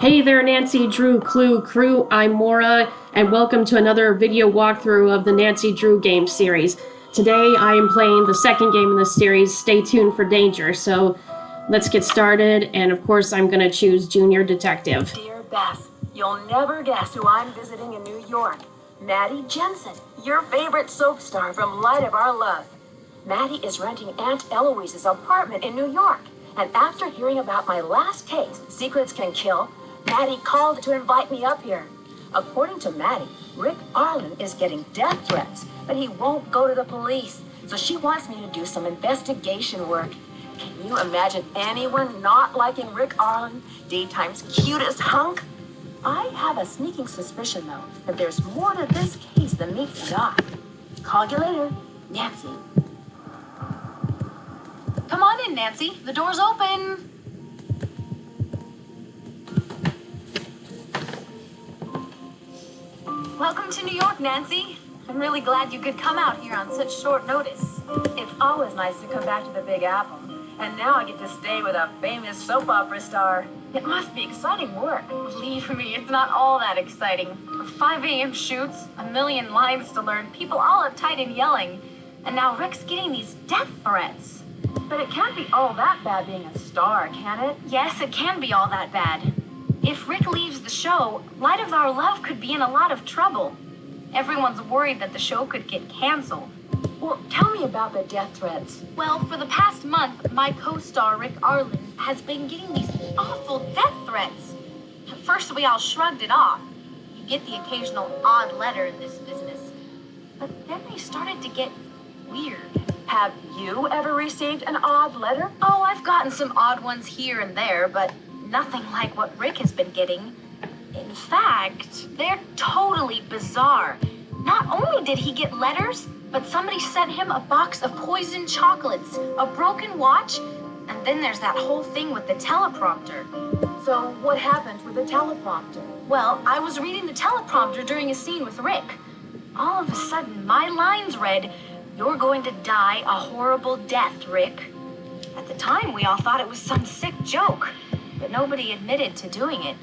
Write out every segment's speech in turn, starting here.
Hey there, Nancy Drew Clue crew, I'm Maura, and welcome to another video walkthrough of the Nancy Drew game series. Today I am playing the second game in this series, Stay Tuned for Danger, so let's get started, and of course I'm gonna choose Junior Detective. Dear Bess, you'll never guess who I'm visiting in New York. Maddie Jensen, your favorite soap star from Light of Our Love. Maddie is renting Aunt Eloise's apartment in New York, and after hearing about my last case, Secrets Can Kill, Maddie called to invite me up here. According to Maddie, Rick Arlen is getting death threats, but he won't go to the police, so she wants me to do some investigation work. Can you imagine anyone not liking Rick Arlen, daytime's cutest hunk? I have a sneaking suspicion, though, that there's more to this case than meets the eye. Call you later, Nancy. Come on in, Nancy. The door's open. Welcome to New York, Nancy. I'm really glad you could come out here on such short notice. It's always nice to come back to the Big Apple, and now I get to stay with a famous soap opera star. It must be exciting work. Believe me, it's not all that exciting. 5 a.m. shoots, a million lines to learn, people all uptight and yelling. And now Rick's getting these death threats. But it can't be all that bad being a star, can it? Yes, it can be all that bad. If Rick leaves the show, Light of Our Love could be in a lot of trouble. Everyone's worried that the show could get canceled. Well, tell me about the death threats. Well, for the past month, my co-star Rick Arlen has been getting these awful death threats. At first, we all shrugged it off. You get the occasional odd letter in this business. But then they started to get weird. Have you ever received an odd letter? Oh, I've gotten some odd ones here and there, but nothing like what Rick has been getting. In fact, they're totally bizarre. Not only did he get letters, but somebody sent him a box of poisoned chocolates, a broken watch, and then there's that whole thing with the teleprompter. So what happened with the teleprompter? Well, I was reading the teleprompter during a scene with Rick. All of a sudden, my lines read, "You're going to die a horrible death, Rick." At the time, we all thought it was some sick joke, but nobody admitted to doing it.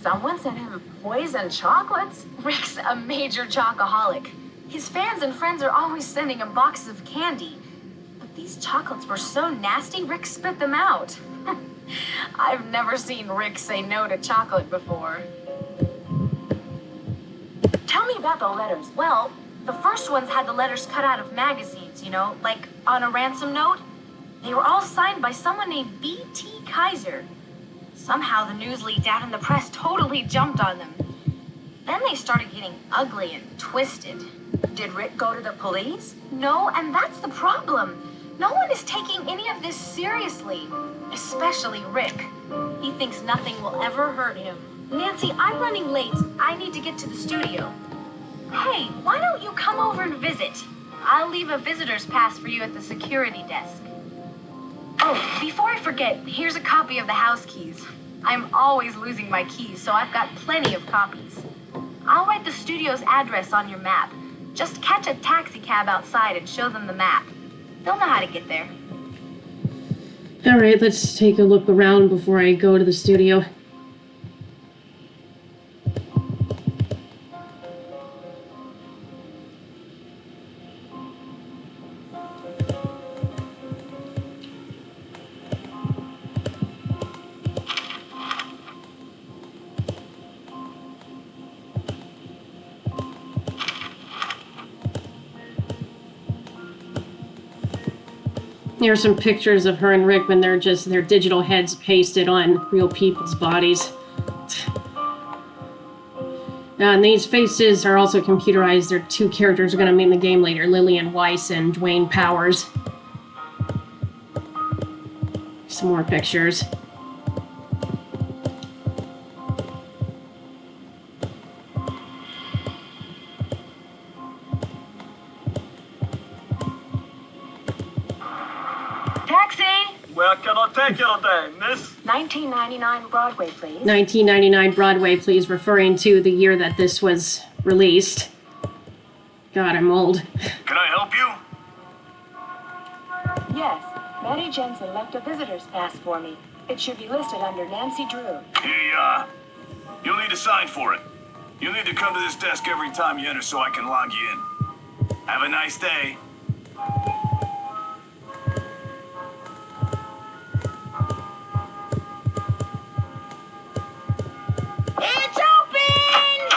Someone sent him poisoned chocolates? Rick's a major chocoholic. His fans and friends are always sending him boxes of candy. But these chocolates were so nasty, Rick spit them out. I've never seen Rick say no to chocolate before. Tell me about the letters. Well, the first ones had the letters cut out of magazines, you know, like on a ransom note. They were all signed by someone named B.T. Kaiser. Somehow the news leaked out and the press totally jumped on them. Then they started getting ugly and twisted. Did Rick go to the police? No, and that's the problem. No one is taking any of this seriously, especially Rick. He thinks nothing will ever hurt him. Nancy, I'm running late. I need to get to the studio. Hey, why don't you come over and visit? I'll leave a visitor's pass for you at the security desk. Oh, before I forget, here's a copy of the house keys. I'm always losing my keys, so I've got plenty of copies. I'll write the studio's address on your map. Just catch a taxi cab outside and show them the map. They'll know how to get there. Alright, let's take a look around before I go to the studio. Here's some pictures of her and Rick when they're just their digital heads pasted on real people's bodies. And these faces are also computerized. They're two characters we're going to meet in the game later, Lillian Weiss and Dwayne Powers. Some more pictures. Where can I take you today, miss? 1999 Broadway, please. 1999 Broadway, please, referring to the year that this was released. God, I'm old. Can I help you? Yes, Maddie Jensen left a visitor's pass for me. It should be listed under Nancy Drew. He, You'll need to sign for it. You'll need to come to this desk every time you enter so I can log you in. Have a nice day. It's open!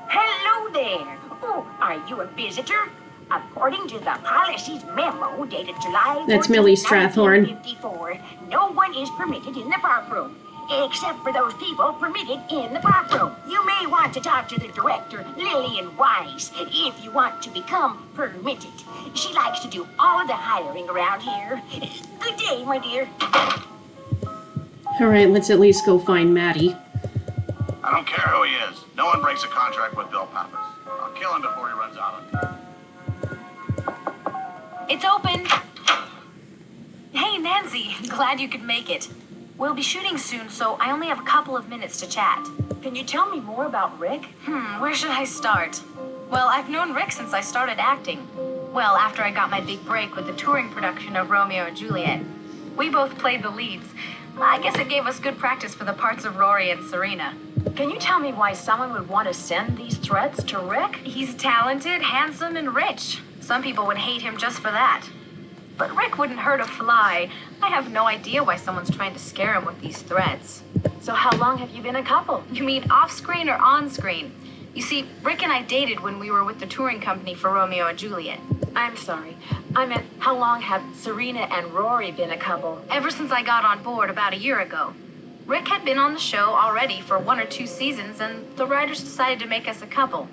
Hello there. Oh, are you a visitor? According to the policy's memo dated July That's 14th, Millie Strathhorn. 1954, no one is permitted in the park room, except for those people permitted in the park room. You may want to talk to the director, Lillian Wise, if you want to become permitted. She likes to do all of the hiring around here. Good day, my dear. Alright, let's at least go find Maddie. I don't care who he is. No one breaks a contract with Bill Pappas. I'll kill him before he runs out of time. It's open. Hey, Nancy. Glad you could make it. We'll be shooting soon, so I only have a couple of minutes to chat. Can you tell me more about Rick? Where should I start? Well, I've known Rick since I started acting. Well, after I got my big break with the touring production of Romeo and Juliet. We both played the leads. I guess it gave us good practice for the parts of Rory and Serena. Can you tell me why someone would want to send these threats to Rick? He's talented, handsome, and rich. Some people would hate him just for that. But Rick wouldn't hurt a fly. I have no idea why someone's trying to scare him with these threats. So how long have you been a couple? You mean off-screen or on-screen? You see, Rick and I dated when we were with the touring company for Romeo and Juliet. I'm sorry. I meant, how long have Serena and Rory been a couple? Ever since I got on board about a year ago. Rick had been on the show already for 1 or 2 seasons, and the writers decided to make us a couple.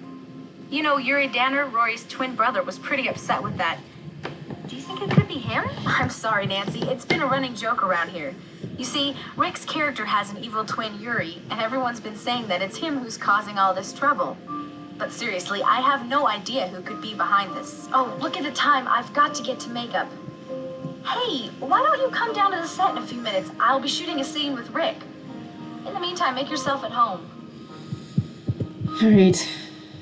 You know, Yuri Danner, Rory's twin brother, was pretty upset with that. Do you think it could be him? I'm sorry, Nancy. It's been a running joke around here. You see, Rick's character has an evil twin, Yuri, and everyone's been saying that it's him who's causing all this trouble. But seriously, I have no idea who could be behind this. Oh, look at the time. I've got to get to makeup. Hey, why don't you come down to the set in a few minutes? I'll be shooting a scene with Rick. In the meantime, make yourself at home. Alright.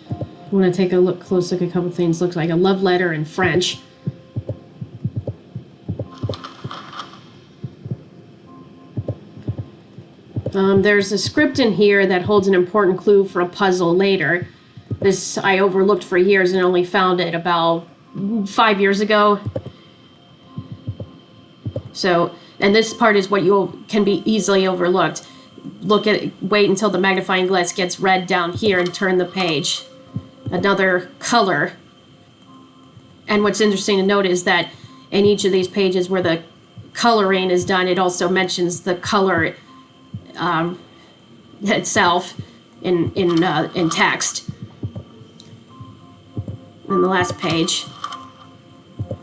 I want to take a close look at a couple things. Looks like a love letter in French. There's a script in here that holds an important clue for a puzzle later. This I overlooked for years and only found it about 5 years ago. So, and this part is what can be easily overlooked. Wait until the magnifying glass gets red down here and turn the page. Another color. And what's interesting to note is that in each of these pages where the coloring is done, it also mentions the color itself in text. In the last page.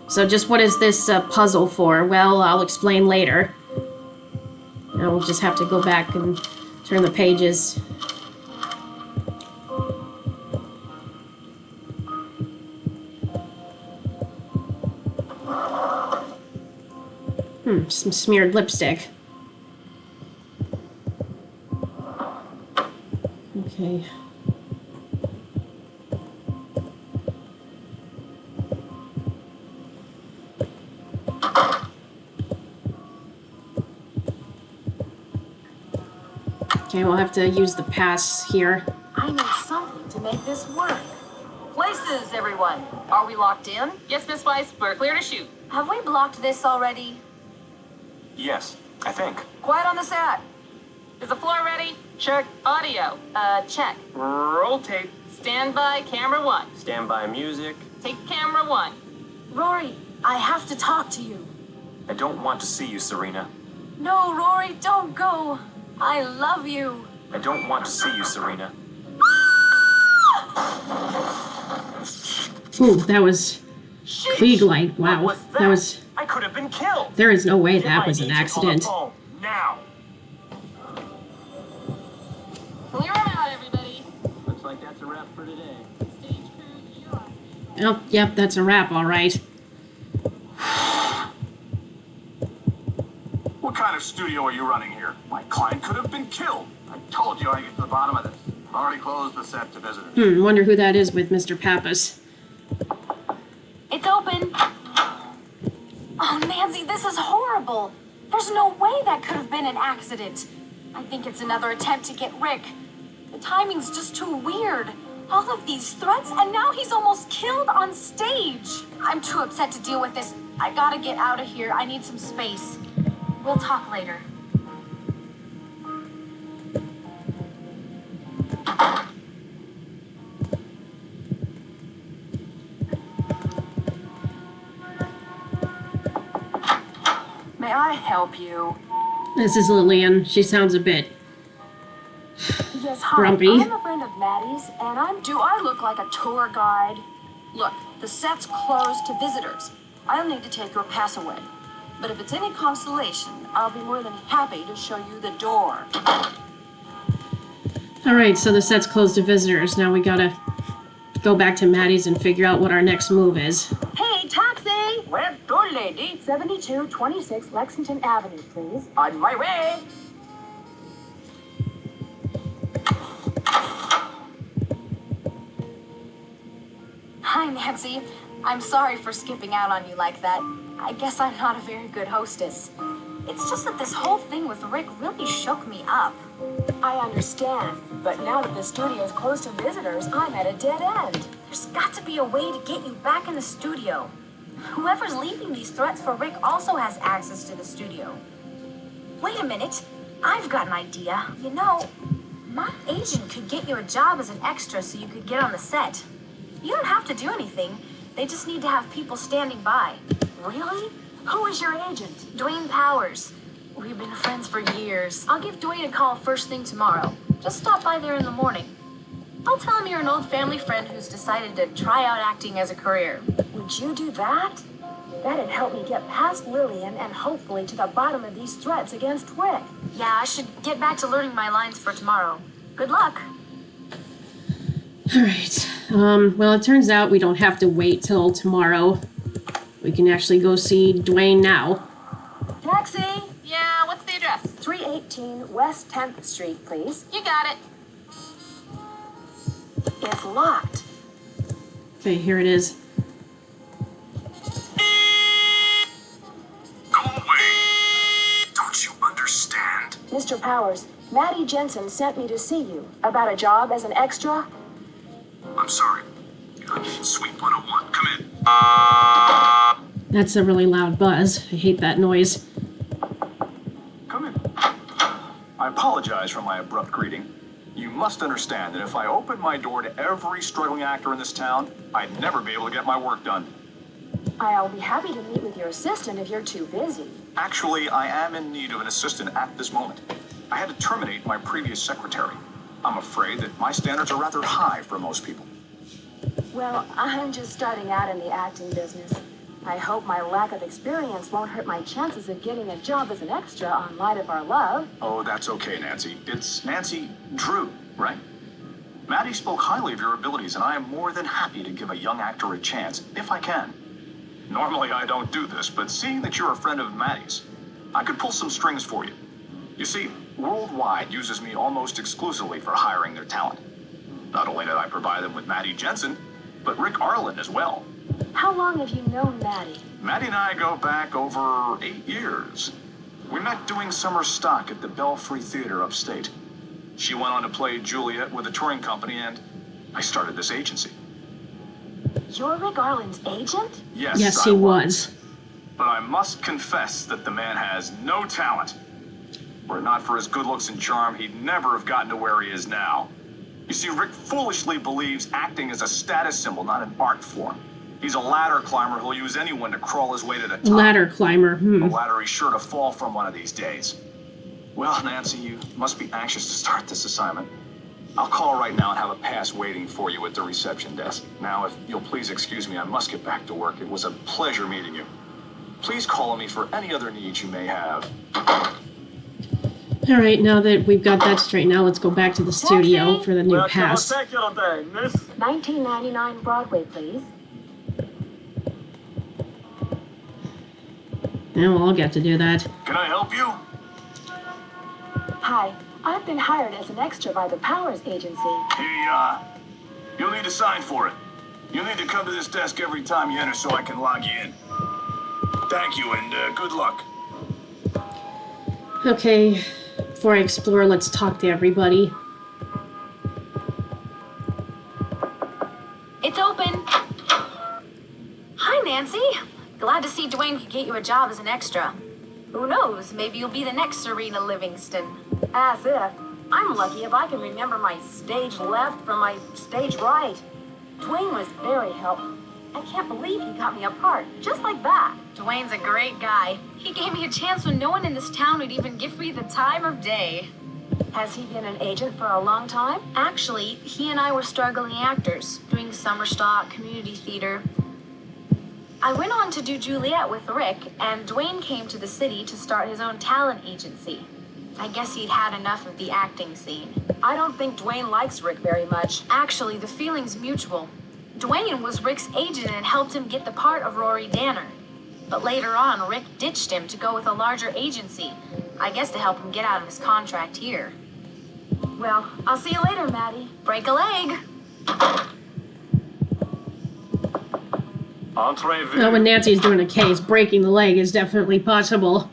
So just what is this puzzle for? Well, I'll explain later. Now we'll just have to go back and turn the pages. Some smeared lipstick. Okay. Okay, we'll have to use the pass here. I need something to make this work. Places, everyone. Are we locked in? Yes, Miss Weiss, we're clear to shoot. Have we blocked this already? Yes, I think. Quiet on the set. Is the floor ready? Check. Audio, check. Roll tape. Stand by, camera 1. Stand by music. Take camera 1. Rory, I have to talk to you. I don't want to see you, Serena. No, Rory, don't go. I love you. I don't want to see you, Serena. Ooh, that was Klieg light. Wow. What was that? That was... I could have been killed. There is no way Kim, that I was need an you on the accident. phone now. Clear them out, everybody. Looks like that's a wrap for today. Stage crew, you're on. Oh, yep, that's a wrap, all right. What kind of studio are you running here? My client could have been killed. I told you I'd get to the bottom of this. I've already closed the set to visitors. Wonder who that is with Mr. Pappas. It's open. Oh, Nancy, this is horrible. There's no way that could have been an accident. I think it's another attempt to get Rick. The timing's just too weird. All of these threats, and now he's almost killed on stage. I'm too upset to deal with this. I gotta get out of here. I need some space. We'll talk later. May I help you? This is Lillian. She sounds a bit Yes, hi. grumpy. I'm a friend of Maddie's, and do I look like a tour guide? Look, the set's closed to visitors. I'll need to take your pass away. But if it's any consolation, I'll be more than happy to show you the door. Alright, so the set's closed to visitors. Now we gotta go back to Maddie's and figure out what our next move is. Hey, taxi! Where to, lady? 7226 Lexington Avenue, please. On my way. Hi, Nancy. I'm sorry for skipping out on you like that. I guess I'm not a very good hostess. It's just that this whole thing with Rick really shook me up. I understand, but now that the studio's closed to visitors, I'm at a dead end. There's got to be a way to get you back in the studio. Whoever's leaving these threats for Rick also has access to the studio. Wait a minute. I've got an idea. You know, my agent could get you a job as an extra so you could get on the set. You don't have to do anything. They just need to have people standing by. Really? Who is your agent? Dwayne Powers. We've been friends for years. I'll give Dwayne a call first thing tomorrow. Just stop by there in the morning. I'll tell him you're an old family friend who's decided to try out acting as a career. Would you do that? That'd help me get past Lillian and hopefully to the bottom of these threats against Rick. Yeah, I should get back to learning my lines for tomorrow. Good luck. Alright. Well, it turns out we don't have to wait till tomorrow. We can actually go see Dwayne now. Taxi! Yeah, what's the address? 318 West 10th Street, please. You got it. It's locked. Okay, here it is. Go away. Don't you understand? Mr. Powers, Maddie Jensen sent me to see you about a job as an extra. I'm sorry. Sweep 101. Come in. That's a really loud buzz. I hate that noise. Come in. I apologize for my abrupt greeting. You must understand that if I opened my door to every struggling actor in this town, I'd never be able to get my work done. I'll be happy to meet with your assistant if you're too busy. Actually, I am in need of an assistant at this moment. I had to terminate my previous secretary. I'm afraid that my standards are rather high for most people. Well, I'm just starting out in the acting business. I hope my lack of experience won't hurt my chances of getting a job as an extra on Light of Our Love. Oh, that's okay, Nancy. It's Nancy Drew, right? Maddie spoke highly of your abilities, and I am more than happy to give a young actor a chance, if I can. Normally, I don't do this, but seeing that you're a friend of Maddie's, I could pull some strings for you. You see, Worldwide uses me almost exclusively for hiring their talent. Not only did I provide them with Maddie Jensen, but Rick Arlen as well. How long have you known Maddie? Maddie and I go back over 8 years. We met doing summer stock at the Belfry Theater upstate. She went on to play Juliet with a touring company, and I started this agency. You're Rick Arlen's agent? Yes, he was. But I must confess that the man has no talent. Were it not for his good looks and charm, he'd never have gotten to where he is now. You see, Rick foolishly believes acting is a status symbol, not an art form. He's a ladder climber who'll use anyone to crawl his way to the top. Ladder climber, A ladder he's sure to fall from one of these days. Well, Nancy, you must be anxious to start this assignment. I'll call right now and have a pass waiting for you at the reception desk. Now, if you'll please excuse me, I must get back to work. It was a pleasure meeting you. Please call on me for any other needs you may have. Alright, now that we've got that straight, now let's go back to the studio for the new pass. 1999 Broadway, please. Now I'll get to do that. Can I help you? Hi, I've been hired as an extra by the Powers Agency. Hey, you'll need to sign for it. You'll need to come to this desk every time you enter so I can log you in. Thank you, and good luck. Okay, before I explore, let's talk to everybody. Dwayne could get you a job as an extra. Who knows, maybe you'll be the next Serena Livingston. As if. I'm lucky if I can remember my stage left from my stage right. Dwayne was very helpful. I can't believe he got me a part, just like that. Dwayne's a great guy. He gave me a chance when no one in this town would even give me the time of day. Has he been an agent for a long time? Actually, he and I were struggling actors, doing summer stock, community theater. I went on to do Juliet with Rick, and Dwayne came to the city to start his own talent agency. I guess he'd had enough of the acting scene. I don't think Dwayne likes Rick very much. Actually, the feeling's mutual. Dwayne was Rick's agent and helped him get the part of Rory Danner. But later on, Rick ditched him to go with a larger agency. I guess to help him get out of his contract here. Well, I'll see you later, Maddie. Break a leg. Now, when Nancy's doing a case, breaking the leg is definitely possible.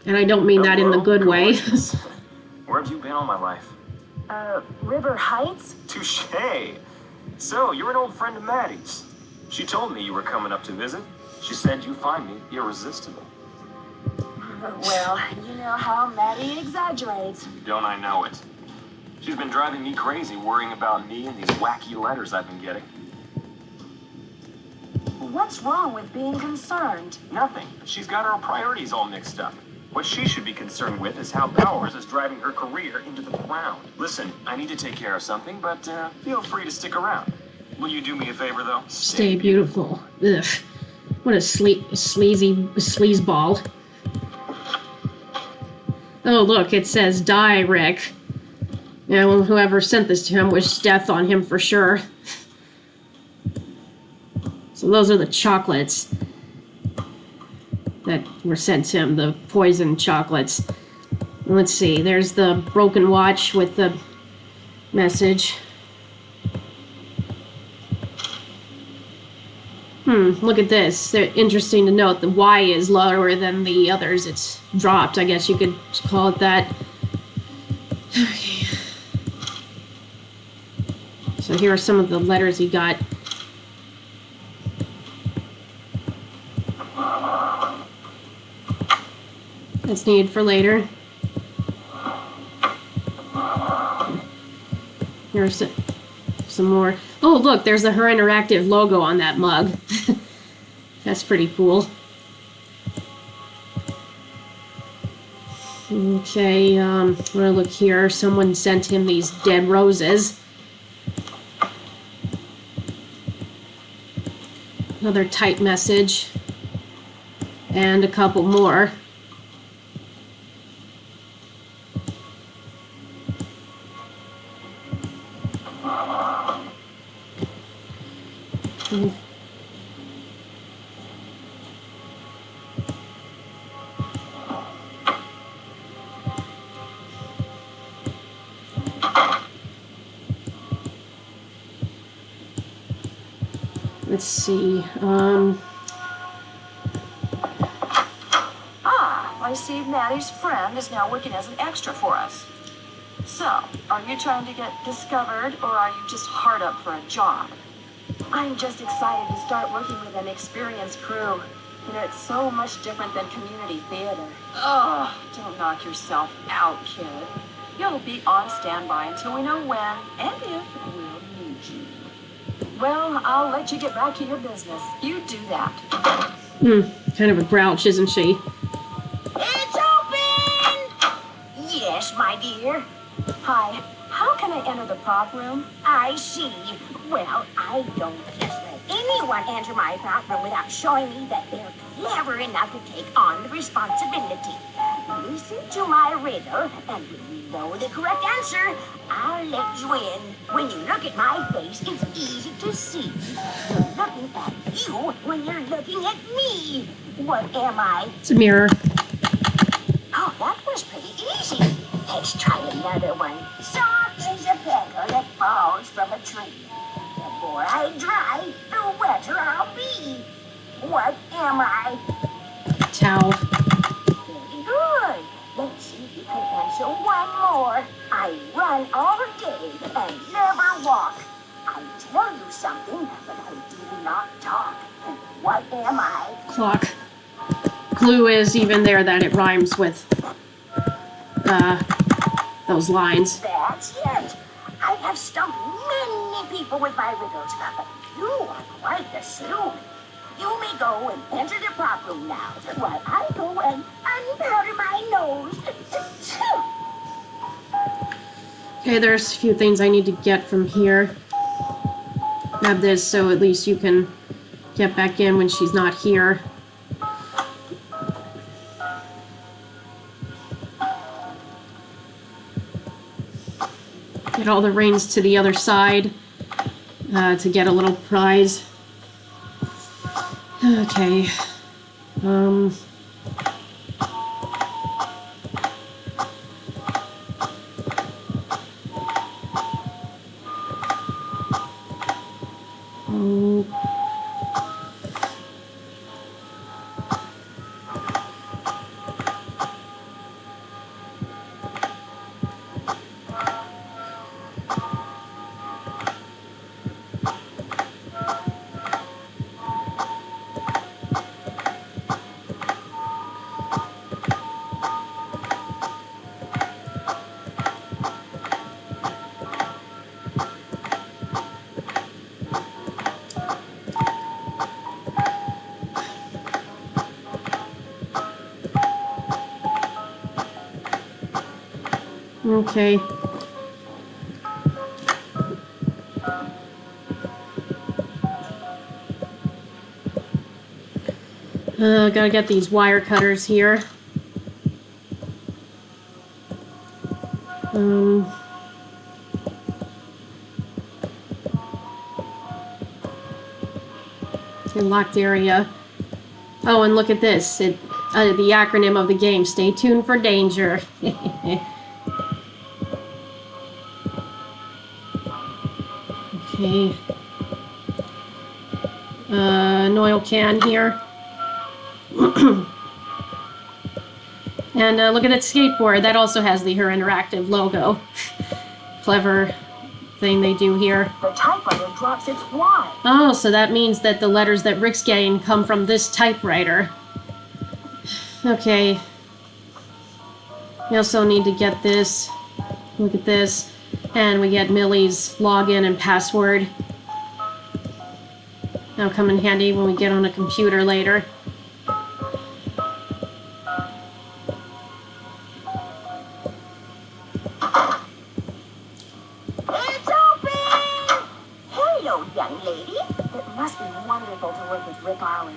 And I don't mean that in the good way. Where have you been all my life? River Heights? Touché. So, you're an old friend of Maddie's. She told me you were coming up to visit. She said you find me irresistible. Well, you know how Maddie exaggerates. Don't I know it? She's been driving me crazy worrying about me and these wacky letters I've been getting. What's wrong with being concerned? Nothing. She's got her priorities all mixed up. What she should be concerned with is how Powers is driving her career into the ground. Listen, I need to take care of something, but feel free to stick around. Will you do me a favor, though? Stay beautiful. Ugh. What a sleazeball. Oh, look, it says, die, Rick. Yeah, well, whoever sent this to him wished death on him for sure. So those are the chocolates that were sent to him, the poison chocolates. Let's see, there's the broken watch with the message. Look at this. They're interesting to note the Y is lower than the others. It's dropped, I guess you could call it that. Okay. So here are some of the letters he got. That's needed for later. Here's some more. Oh, look, there's the Her Interactive logo on that mug. That's pretty cool. Okay, I'm gonna look here. Someone sent him these dead roses. Another type message. And a couple more. Let's see. I see Maddie's friend is now working as an extra for us. So, are you trying to get discovered, or are you just hard up for a job? I'm just excited to start working with an experienced crew. You know, it's so much different than community theater. Oh, don't knock yourself out, kid. You'll be on standby until we know when and if we'll need you. Well, I'll let you get back to your business. You do that. Kind of a grouch, isn't she? It's open! Yes, my dear. Hi. How can I enter the prop room? I see. Well, I don't just let anyone enter my prop room without showing me that they're clever enough to take on the responsibility. Listen to my riddle, and when you know the correct answer, I'll let you in. When you look at my face, it's easy to see. You're looking at you when you're looking at me. What am I? It's a mirror. Oh, that was pretty easy. Let's try another one. Soft as a petal that falls from a tree. The more I dry, the wetter I'll be. What am I? Towel. Very good. Let's see if you can answer one more. I run all day and never walk. I tell you something, but I do not talk. What am I? Clock. clue is even there that it rhymes with those lines. That's it. I have stumped many people with my riddles, but you are quite the sleuth. You may go and enter the prop room now, while I go and unpowder my nose. Okay, there's a few things I need to get from here. Grab this so at least you can get back in when she's not here. Get all the rings to the other side to get a little prize. Okay. Okay. Gotta get these wire cutters here. Locked area. Oh, and look at this. The acronym of the game. Stay tuned for danger. Okay. An oil can here. And look at that skateboard. That also has her interactive logo. Clever thing they do here. The typewriter drops its Y. Oh, so that means that the letters that Rick's getting come from this typewriter. Okay. We also need to get this. Look at this. And we get Millie's login and password. That'll come in handy when we get on a computer later. It's open! Hello, young lady. It must be wonderful to work with Rick Arlen.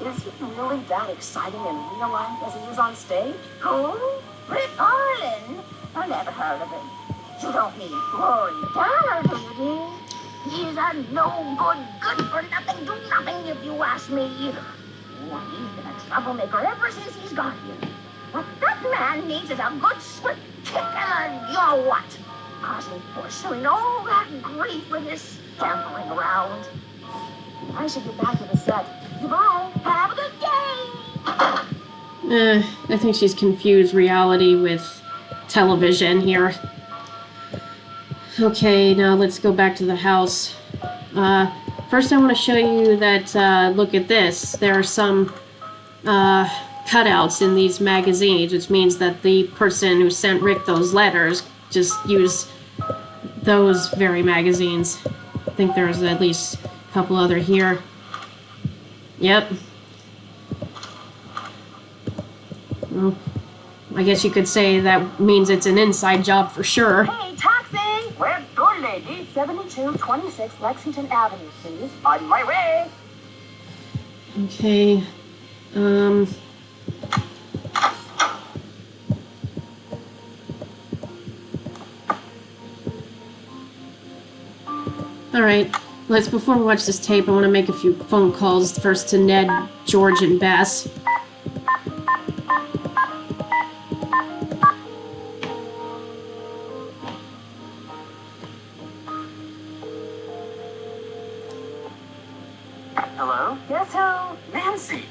Is he really that exciting in real life as he is on stage? Who? Rick Arlen? I never heard of him. You don't mean Rory Tanner, do you, dear? He's a no-good, good-for-nothing, do-nothing, if you ask me. Oh, he's been a troublemaker ever since he's got here. What that man needs is a good swift kick and a you-know-what. Causing poor Celine all that grief with his scampering around. I should get back to the set. Goodbye. Have a good day. I think she's confused reality with television here. Okay, now let's go back to the house. First I want to show you that, look at this. There are some cutouts in these magazines, which means that the person who sent Rick those letters just used those very magazines. I think there's at least a couple other here. Yep. Well, I guess you could say that means it's an inside job for sure. Hey, taxi! Where's your lady? 7226 Lexington Avenue, please. On my way. Okay. Alright. Before we watch this tape, I want to make a few phone calls first to Ned, George, and Bess. Hello? Guess who? Nancy!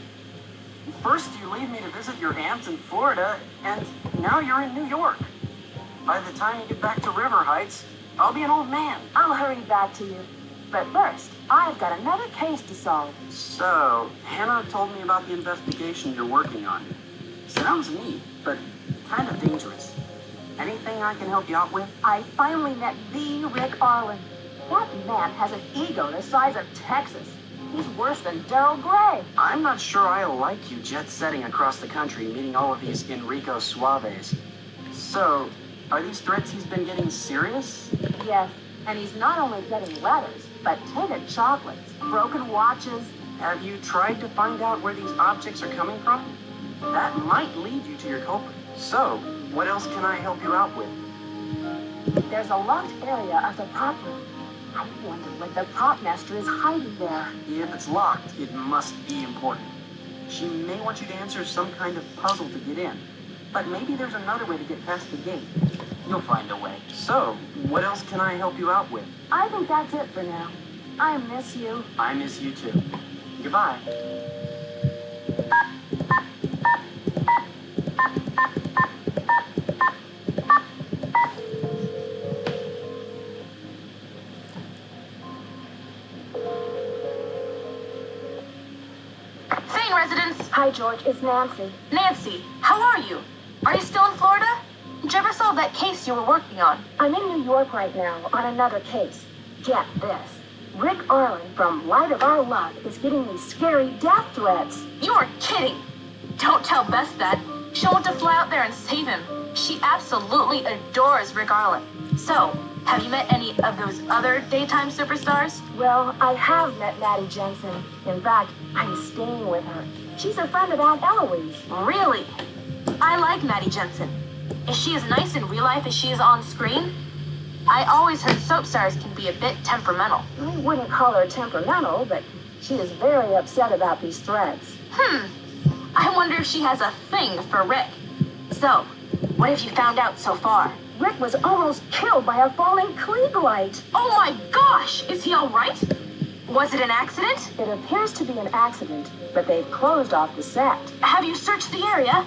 First you leave me to visit your aunt in Florida, and now you're in New York. By the time you get back to River Heights, I'll be an old man. I'll hurry back to you. But first, I've got another case to solve. So, Hannah told me about the investigation you're working on. Sounds neat, but kind of dangerous. Anything I can help you out with? I finally met the Rick Arlen. That man has an ego the size of Texas. He's worse than Daryl Gray. I'm not sure I like you jet-setting across the country, meeting all of these Enrico Suaves. So, are these threats he's been getting serious? Yes, and he's not only getting letters, but tinted chocolates, broken watches. Have you tried to find out where these objects are coming from? That might lead you to your culprit. So, what else can I help you out with? There's a locked area of the prop room. I wonder what the prop master is hiding there. If it's locked, it must be important. She may want you to answer some kind of puzzle to get in. But maybe there's another way to get past the gate. You'll find a way. So, what else can I help you out with? I think that's it for now. I miss you. I miss you too. Goodbye. Sane residents. Hi, George. It's Nancy. Nancy, how are you? Are you still in Florida? Did you ever solve that case you were working on? I'm in New York right now on another case. Get this. Rick Arlen from Light of Our Love is getting these scary death threats. You are kidding. Don't tell Bess that. She'll want to fly out there and save him. She absolutely adores Rick Arlen. So, have you met any of those other daytime superstars? Well, I have met Maddie Jensen. In fact, I'm staying with her. She's a friend of Aunt Eloise. Really? I like Maddie Jensen. Is she as nice in real life as she is on screen? I always heard soap stars can be a bit temperamental. I wouldn't call her temperamental, but she is very upset about these threats. I wonder if she has a thing for Rick. So, what have you found out so far? Rick was almost killed by a falling Klieg light. Oh my gosh! Is he all right? Was it an accident? It appears to be an accident, but they've closed off the set. Have you searched the area?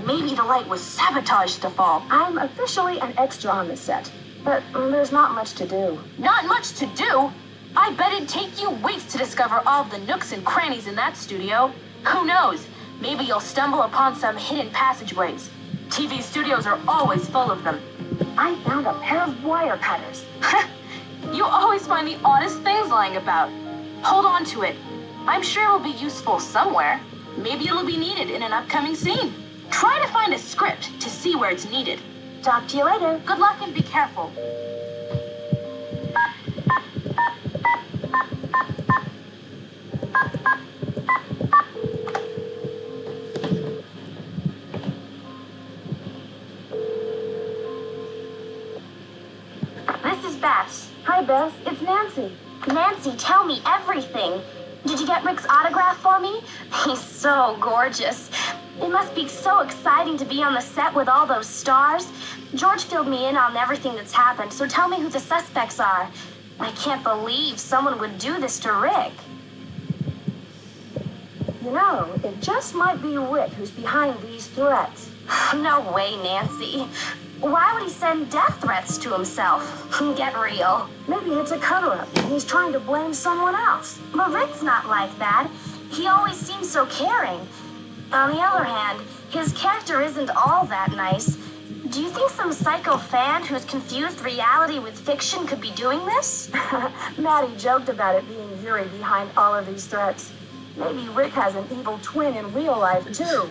Maybe the light was sabotaged to fall. I'm officially an extra on the set, but there's not much to do. Not much to do? I bet it'd take you weeks to discover all of the nooks and crannies in that studio. Who knows? Maybe you'll stumble upon some hidden passageways. TV studios are always full of them. I found a pair of wire cutters. You always find the oddest things lying about. Hold on to it. I'm sure it'll be useful somewhere. Maybe it'll be needed in an upcoming scene. Try to find a script to see where it's needed. Talk to you later. Good luck and be careful. This is Bess. Hi, Bess. It's Nancy. Nancy, tell me everything. Did you get Rick's autograph for me? He's so gorgeous. It must be so exciting to be on the set with all those stars. George filled me in on everything that's happened, so tell me who the suspects are. I can't believe someone would do this to Rick. You know, it just might be Rick who's behind these threats. No way, Nancy. Why would he send death threats to himself? Get real. Maybe it's a cover-up, and he's trying to blame someone else. But Rick's not like that. He always seems so caring. On the other hand, his character isn't all that nice. Do you think some psycho fan who's confused reality with fiction could be doing this? Maddie joked about it being Yuri behind all of these threats. Maybe Rick has an evil twin in real life, too.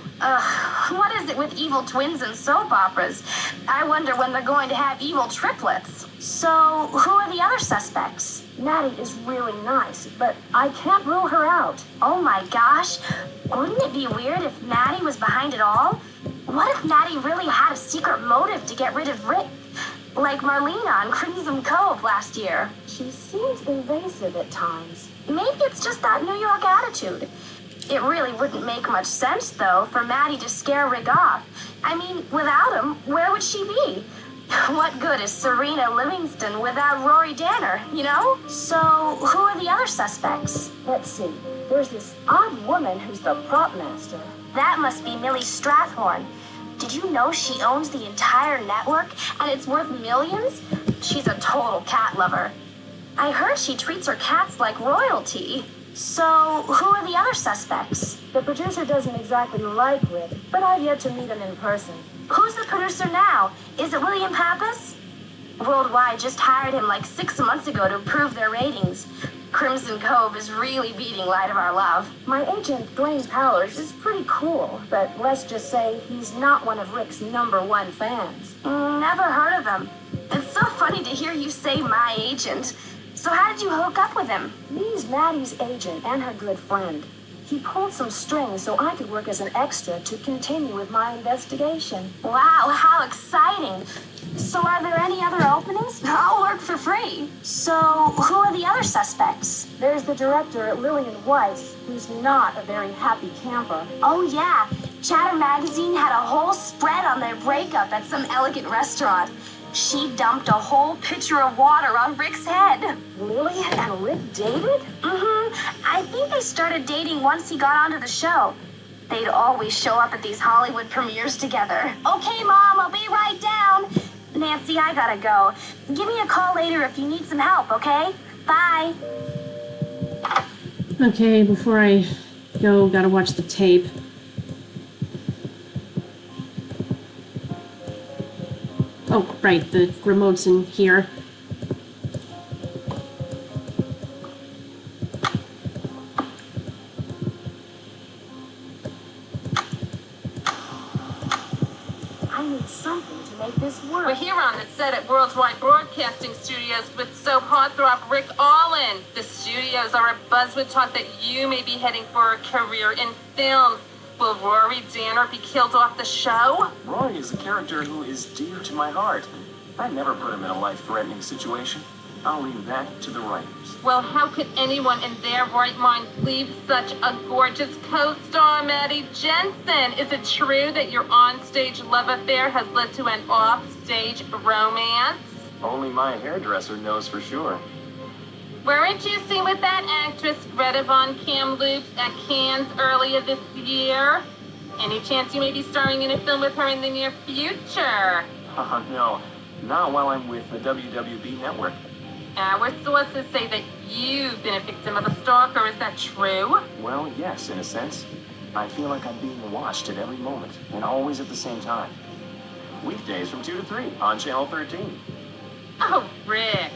What is it with evil twins and soap operas? I wonder when they're going to have evil triplets. So, who are the other suspects? Maddie is really nice, but I can't rule her out. Oh my gosh. Wouldn't it be weird if Maddie was behind it all? What if Maddie really had a secret motive to get rid of Rick? Like Marlena on Crimson Cove last year. She seems evasive at times. Maybe it's just that New York attitude. It really wouldn't make much sense, though, for Maddie to scare Rick off. I mean, without him, where would she be? What good is Serena Livingston without Rory Danner, you know? So, who are the other suspects? Let's see. There's this odd woman who's the prop master. That must be Millie Strathhorn. Did you know she owns the entire network and it's worth millions? She's a total cat lover. I heard she treats her cats like royalty. So, who are the other suspects? The producer doesn't exactly like Rick, but I've yet to meet him in person. Who's the producer now? Is it William Pappas? Worldwide just hired him like 6 months ago to improve their ratings. Crimson Cove is really beating Light of Our Love. My agent, Dwayne Powers, is pretty cool, but let's just say he's not one of Rick's #1 fans. Never heard of him. It's so funny to hear you say my agent. So how did you hook up with him? He's Maddie's agent and her good friend. He pulled some strings so I could work as an extra to continue with my investigation. Wow, how exciting. So are there any other openings? I'll work for free. So who are the other suspects? There's the director, Lillian Weiss, who's not a very happy camper. Oh yeah, Chatter Magazine had a whole spread on their breakup at some elegant restaurant. She dumped a whole pitcher of water on Rick's head. Lillian and Rick dated? I think they started dating once he got onto the show. They'd always show up at these Hollywood premieres together. Okay, Mom, I'll be right down. Nancy, I gotta go. Give me a call later if you need some help, okay? Bye. Okay, before I go, gotta watch the tape. Oh, right, the remote's in here. I need something to make this work. We're here on the set at Worldwide Broadcasting Studios with soap heartthrob Rick Allen. The studios are abuzz with talk that you may be heading for a career in films. Will Rory Danner be killed off the show? Rory is a character who is dear to my heart. I never put him in a life-threatening situation. I'll leave that to the writers. Well, how could anyone in their right mind leave such a gorgeous co-star, Maddie Jensen? Is it true that your on-stage love affair has led to an off-stage romance? Only my hairdresser knows for sure. Weren't you seen with that actress Greta Von Kamloops at Cannes earlier this year? Any chance you may be starring in a film with her in the near future? No, not while I'm with the WWB network. Our sources say that you've been a victim of a stalker. Is that true? Well, yes, in a sense. I feel like I'm being watched at every moment, and always at the same time. Weekdays from 2 to 3 on Channel 13. Oh, Rick.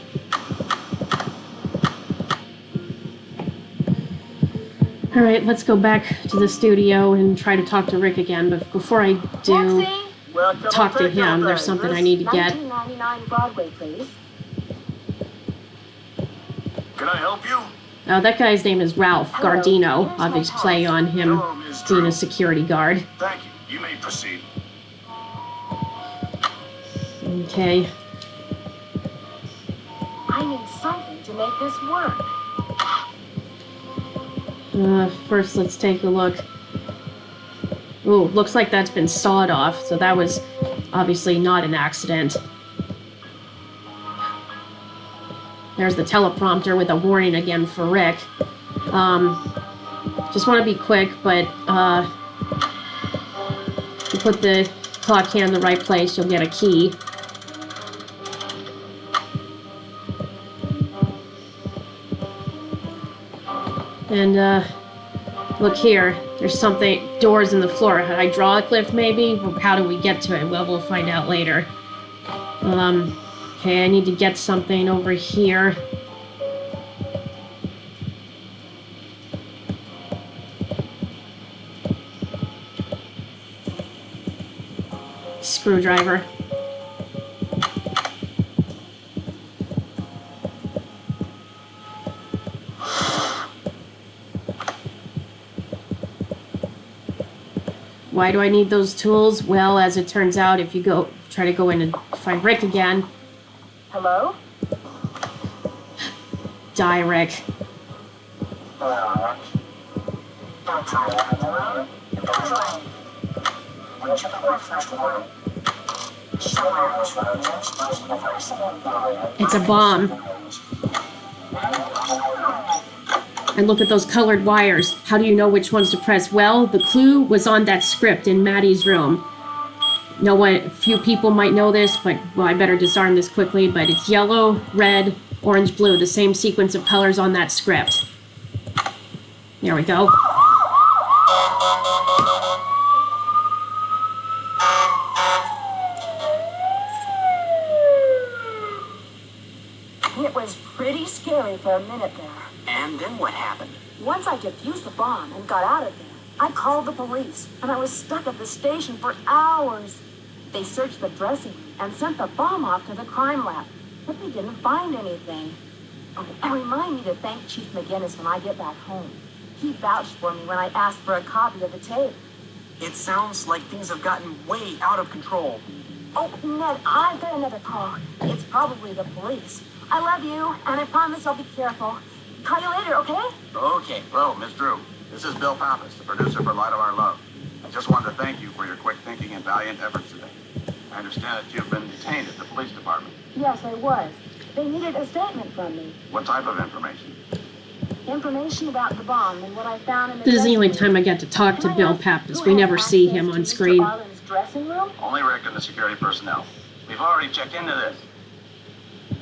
All right, let's go back to the studio and try to talk to Rick again. But before I do talk to him, there's something I need to get. $19.99 Broadway, please. Can I help you? That guy's name is Ralph Gardino. Obvious play on him Hello, Ms. being Drew. a security guard. Thank you. You may proceed. Okay. I need something to make this work. First, let's take a look. Ooh, looks like that's been sawed off, so that was obviously not an accident. There's the teleprompter with a warning again for Rick. Just want to be quick, but you put the clock hand in the right place, you'll get a key. And look here, there's something, doors in the floor, a hydraulic lift maybe? How do we get to it? Well, we'll find out later. Okay, I need to get something over here. Screwdriver. Why do I need those tools? Well, as it turns out, if you try to go in and find Rick again. Hello? Die, Rick. It's a bomb. And look at those colored wires. How do you know which ones to press? Well, the clue was on that script in Maddie's room. No one, few people might know this, but well, I better disarm this quickly. But it's yellow, red, Orange, blue, the same sequence of colors on that script. There we go. It was pretty scary for a minute there. And then what happened? Once I defused the bomb and got out of there, I called the police, and I was stuck at the station for hours. They searched the dressing room and sent the bomb off to the crime lab, but they didn't find anything. Oh, and remind me to thank Chief McGinnis when I get back home. He vouched for me when I asked for a copy of the tape. It sounds like things have gotten way out of control. Oh, Ned, I've got another call. It's probably the police. I love you, and I promise I'll be careful. Call you later, okay? Okay. Hello, Miss Drew. This is Bill Pappas, the producer for Light of Our Love. I just wanted to thank you for your quick thinking and valiant efforts today. I understand that you've been detained at the police department. Yes, I was. They needed a statement from me. What type of information? Information about the bomb and what I found in the This is the only dressing room. time I get to talk to Can I Bill ask Pappas. who We has never see access him to on Mr. screen. Arlen's dressing room? Only Rick and the security personnel. We've already checked into this.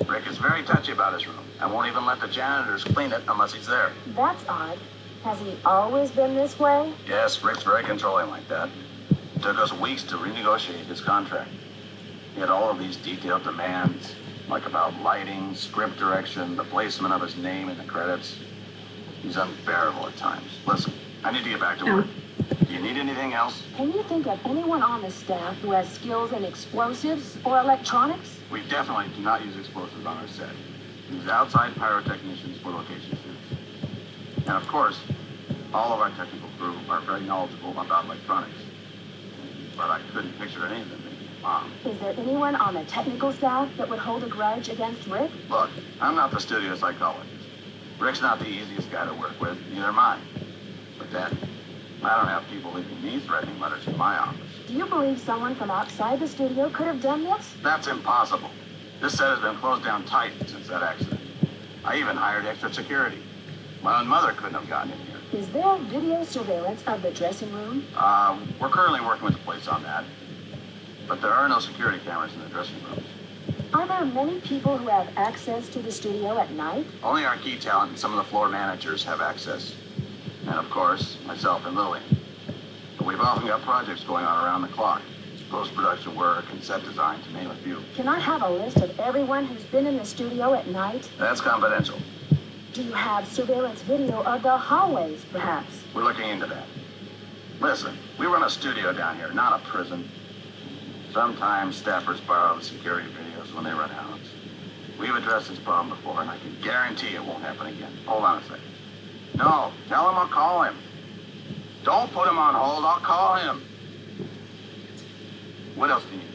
Rick is very touchy about his room and won't even let the janitors clean it unless he's there. That's odd. Has he always been this way? Yes, Rick's very controlling like that. It took us weeks to renegotiate his contract. He had all of these detailed demands, like about lighting, script direction, the placement of his name in the credits. He's unbearable at times. Listen, I need to get back to work. Do you need anything else? Can you think of anyone on the staff who has skills in explosives or electronics? We definitely do not use explosives on our set. We use outside pyrotechnicians for location shoots. And of course, all of our technical crew are very knowledgeable about electronics. But I couldn't picture any of them making a bomb. Is there anyone on the technical staff that would hold a grudge against Rick? Look, I'm not the studio psychologist. Rick's not the easiest guy to work with, neither am I. But then, I don't have people leaving me threatening letters in my office. Do you believe someone from outside the studio could have done this? That's impossible. This set has been closed down tight since that accident. I even hired extra security. My own mother couldn't have gotten in here. Is there video surveillance of the dressing room? We're currently working with the police on that. But there are no security cameras in the dressing rooms. Are there many people who have access to the studio at night? Only our key talent and some of the floor managers have access. And of course, myself and Lily. But we've often got projects going on around the clock. Post-production work and set design, to name a few. Can I have a list of everyone who's been in the studio at night? That's confidential. Do you have surveillance video of the hallways, perhaps? We're looking into that. Listen, we run a studio down here, not a prison. Sometimes staffers borrow the security videos when they run out. We've addressed this problem before, and I can guarantee it won't happen again. Hold on a second. No, tell him I'll call him. Don't put him on hold, I'll call him. What else do you need?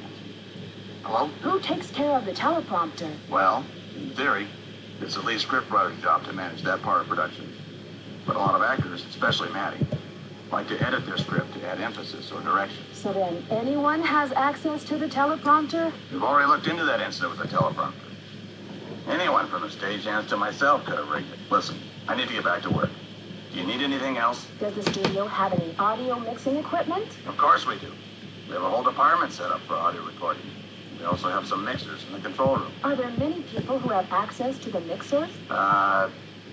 Hello? Who takes care of the teleprompter? Well, in theory, it's the lead scriptwriter's job to manage that part of production. But a lot of actors, especially Maddie, like to edit their script to add emphasis or direction. So then anyone has access to the teleprompter? We've already looked into that incident with the teleprompter. Anyone from the stagehands to myself could have rigged it. Listen, I need to get back to work. Do you need anything else? Does the studio have any audio mixing equipment? Of course we do. We have a whole department set up for audio recording. We also have some mixers in the control room. Are there many people who have access to the mixers?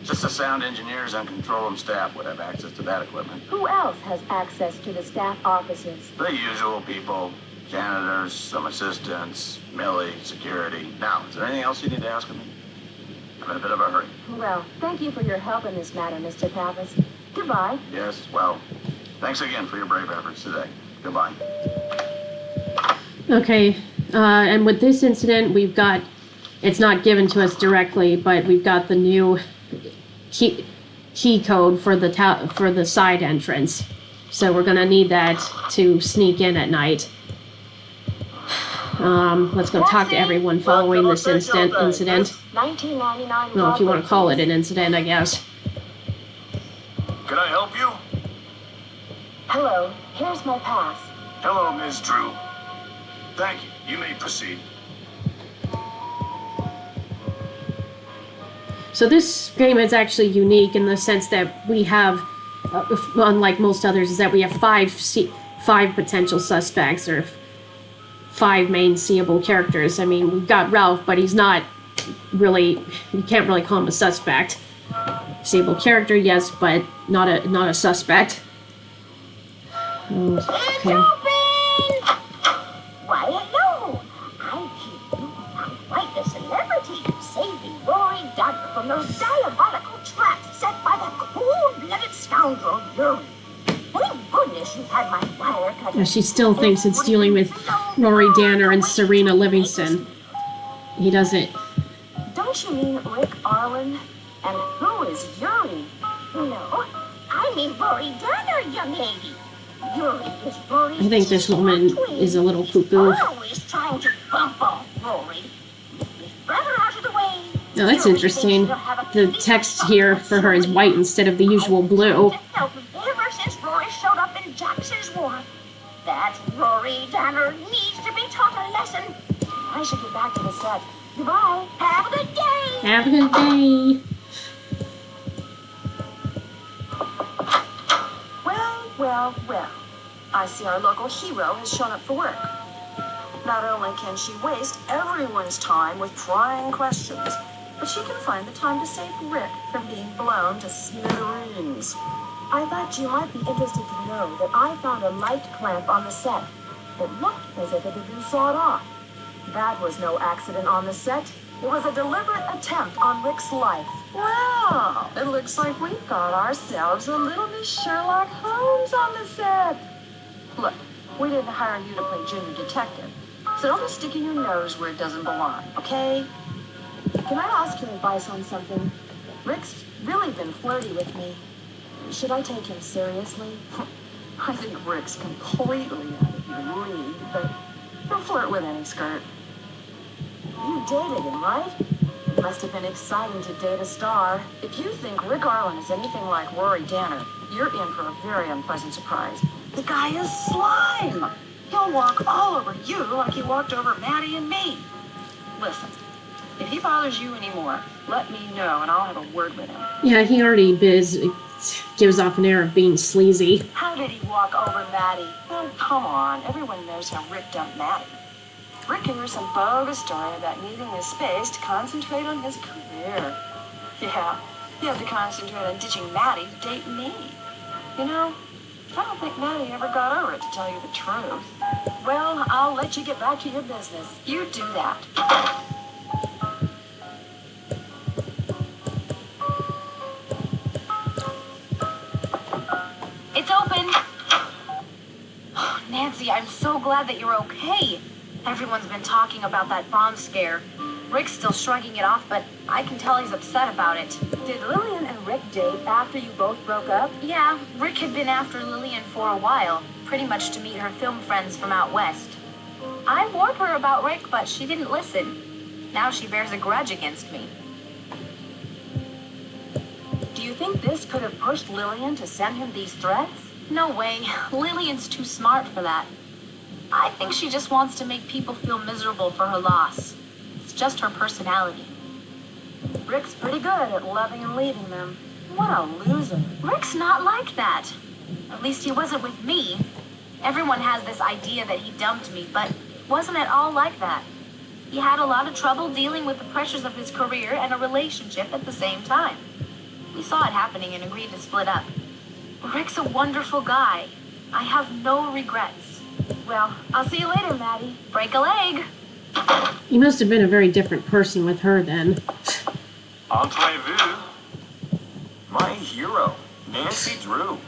Just the sound engineers and control room staff would have access to that equipment. Who else has access to the staff offices? The usual people. Janitors, some assistants, Millie, security. Now, is there anything else you need to ask of me? I'm in a bit of a hurry. Well, thank you for your help in this matter, Mr. Pappas. Goodbye. Yes, well, thanks again for your brave efforts today. Goodbye. Okay, and with this incident, we've got, it's not given to us directly, but we've got the new key code for the side entrance. So we're gonna need that to sneak in at night. Let's go talk to everyone following this incident. 1999. I don't know if you want to call it an incident, I guess. Can I help you? Hello, here's my pass. Hello, Ms. Drew. Thank you. You may proceed. So this game is actually unique in the sense that we have, unlike most others, is that we have five potential suspects, or 5 main seeable characters. I mean, we've got Ralph, but he's not really, you can't really call him a suspect. Stable character, yes, but not a suspect. Okay. Why, hello! I'm Keith. I'm quite the celebrity, saving Rory Duggar from those diabolical traps set by that cold-blooded scoundrel, Yuri. Thank goodness you had my wire cut. Yeah, she still thinks it's dealing with Rory Danner and Serena Livingston. He doesn't. Don't you mean Rick Arlen? And who is Yuri? No, I mean Rory Danner, young lady. Yuri is Rory's I think this woman twin. is a little poo-poo. Always trying to bump off Rory. His brother out of the way. Now that's interesting. The text here for her is white instead of the usual blue. Ever since Rory showed up in Jackson's War, that Rory Danner needs to be taught a lesson. I should get back to the set. Goodbye. Have a good day. Have a good day. Well. I see our local hero has shown up for work. Not only can she waste everyone's time with prying questions, but she can find the time to save Rick from being blown to smithereens. I thought you might be interested to know that I found a light clamp on the set. It looked as if it had been sawed off. That was no accident on the set. It was a deliberate attempt on Rick's life. Well, it looks like we've got ourselves a little Miss Sherlock Holmes on the set. Look, we didn't hire you to play junior detective, so don't be sticking your nose where it doesn't belong, okay? Can I ask your advice on something? Rick's really been flirty with me. Should I take him seriously? I think Rick's completely out of your league, but he'll flirt with any skirt. You dated him, right? It must have been exciting to date a star. If you think Rick Arlen is anything like Rory Danner, you're in for a very unpleasant surprise. The guy is slime. He'll walk all over you like he walked over Maddie and me. Listen, if he bothers you anymore, let me know and I'll have a word with him. Yeah, he already gives off an air of being sleazy. How did he walk over Maddie? Oh, come on. Everyone knows how Rick dumped Maddie. Rick gave her some bogus story about needing his space to concentrate on his career. Yeah, he had to concentrate on ditching Maddie to date me. You know, I don't think Maddie ever got over it, to tell you the truth. Well, I'll let you get back to your business. You do that. It's open. Oh, Nancy, I'm so glad that you're okay. Everyone's been talking about that bomb scare. Rick's still shrugging it off, but I can tell he's upset about it. Did Lillian and Rick date after you both broke up? Yeah, Rick had been after Lillian for a while, pretty much to meet her film friends from out west. I warned her about Rick, but she didn't listen. Now she bears a grudge against me. Do you think this could have pushed Lillian to send him these threats? No way. Lillian's too smart for that. I think she just wants to make people feel miserable for her loss. It's just her personality. Rick's pretty good at loving and leaving them. What a loser. Rick's not like that. At least he wasn't with me. Everyone has this idea that he dumped me, but it wasn't at all like that. He had a lot of trouble dealing with the pressures of his career and a relationship at the same time. We saw it happening and agreed to split up. Rick's a wonderful guy. I have no regrets. Well, I'll see you later, Maddie. Break a leg. He must have been a very different person with her then. Entrez-vous. My hero, Nancy Drew.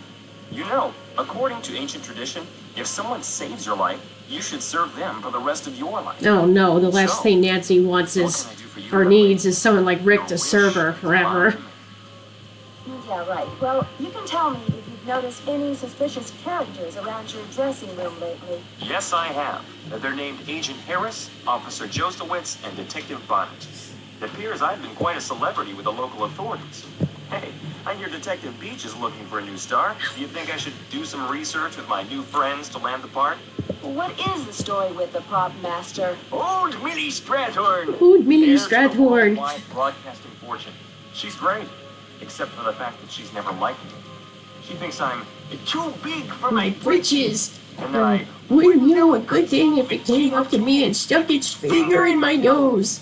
You know, according to ancient tradition, if someone saves your life, you should serve them for the rest of your life. Oh no, the last So, thing Nancy wants is, or needs, is someone like Rick to serve her forever. Yeah, right. Well, you can tell me if you've noticed any suspicious characters around your dressing room lately. Yes, I have. They're named Agent Harris, Officer Jostowitz, and Detective Bonnet. It appears I've been quite a celebrity with the local authorities. Hey, I hear Detective Beach is looking for a new star. Do you think I should do some research with my new friends to land the part? What is the story with the prop master? Old Millie Strathorn! Old Millie Heirs to a Strathorn. worldwide broadcasting fortune. She's great, except for the fact that she's never liked me. She thinks I'm too big for my Britches. and I Wouldn't you know a good thing if it came up to me and stuck its finger in my nose?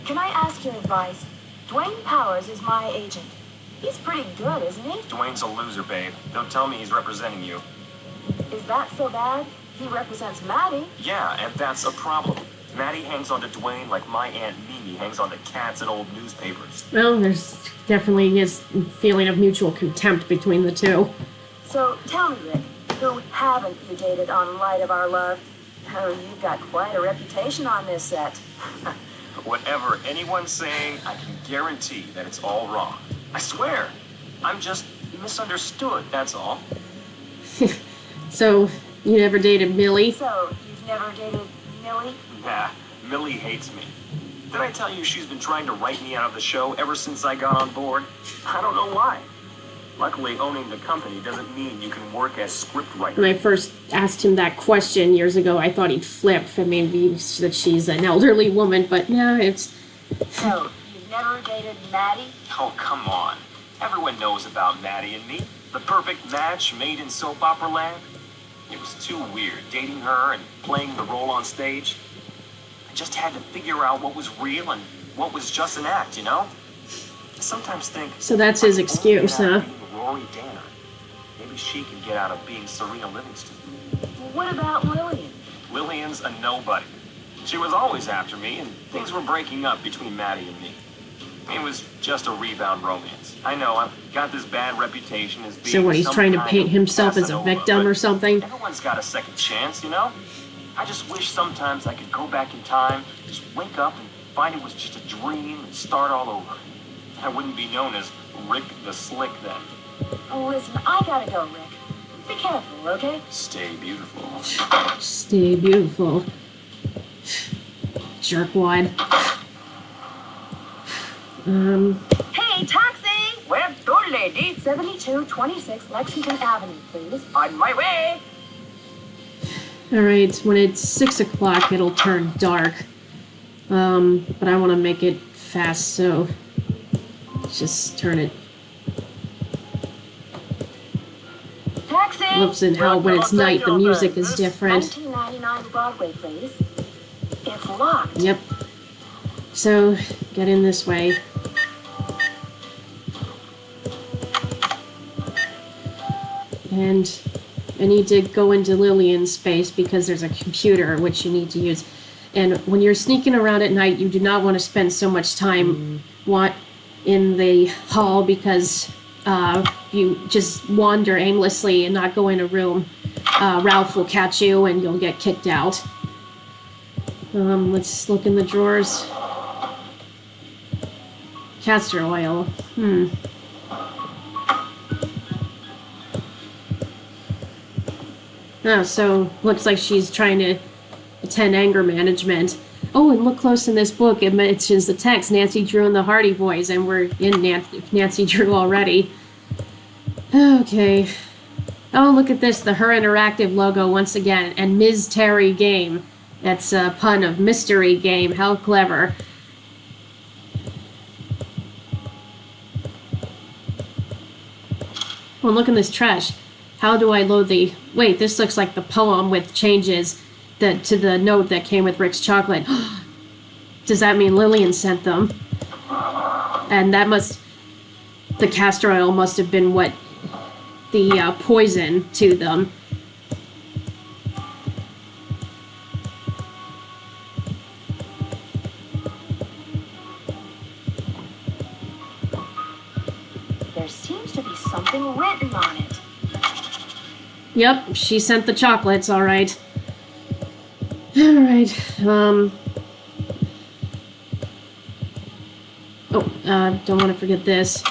can I ask your advice? Dwayne Powers is my agent. He's pretty good, isn't he? Dwayne's a loser, babe. Don't tell me he's representing you. Is that so bad? He represents Maddie. Yeah, and that's a problem. Maddie hangs on to Dwayne like my Aunt Mimi hangs on to cats and old newspapers. Well, there's definitely his feeling of mutual contempt between the two. So tell me, Rick, who haven't you dated on Light of Our Love? Oh, you've got quite a reputation on this set. Whatever anyone's saying, I can guarantee that it's all wrong. I swear. I'm just misunderstood, that's all. So, you never dated Millie? So, you've never dated Millie? Nah, Millie hates me. Did I tell you she's been trying to write me out of the show ever since I got on board? I don't know why. Luckily, owning the company doesn't mean you can work as scriptwriter. When I first asked him that question years ago, I thought he'd flip. I mean, that she's an elderly woman, but no, it's... So, you've never dated Maddie? Oh, come on. Everyone knows about Maddie and me. The perfect match made in soap opera land. It was too weird dating her and playing the role on stage. I just had to figure out what was real and what was just an act, you know? I sometimes think... So that's his excuse, huh? Rory Danner. Maybe she can get out of being Serena Livingston. What about Lillian? Lillian's a nobody. She was always after me, and things were breaking up between Maddie and me. It was just a rebound romance. I know, I've got this bad reputation as being... So what, he's some trying to kind paint of himself as a Casanova, victim or but something? Everyone's got a second chance, you know? I just wish sometimes I could go back in time, just wake up and find it was just a dream and start all over. I wouldn't be known as Rick the Slick then. Oh, listen, I gotta go, Rick. Be careful, okay? Stay beautiful. Stay beautiful. Jerkwad. Hey, taxi! Where's your lady? 7226 Lexington Avenue, please. On my way! Alright, when it's 6 o'clock, it'll turn dark. But I want to make it fast, so... let's just turn it... Taxi! Looks in how when it's night, the music is different. 1999 Broadway, please. It's locked. Yep. So, get in this way. And I need to go into Lillian's space because there's a computer which you need to use. And when you're sneaking around at night, you do not want to spend so much time in the hall because you just wander aimlessly and not go in a room. Ralph will catch you and you'll get kicked out. Let's look in the drawers. Castor oil. Oh, so looks like she's trying to attend anger management. Oh, and look close in this book. It mentions the text, Nancy Drew and the Hardy Boys, and we're in Nancy Drew already. Okay. Oh, look at this, the Her Interactive logo once again, and Ms. Terry Game. That's a pun of mystery game. How clever. Oh, look in this trash. How do I load the... Wait, this looks like the poem with changes to the note that came with Rick's chocolate. Does that mean Lillian sent them? And that must... The castor oil must have been what... the poison to them. There seems to be something written on it. Yep, she sent the chocolates, alright. Alright, don't want to forget this.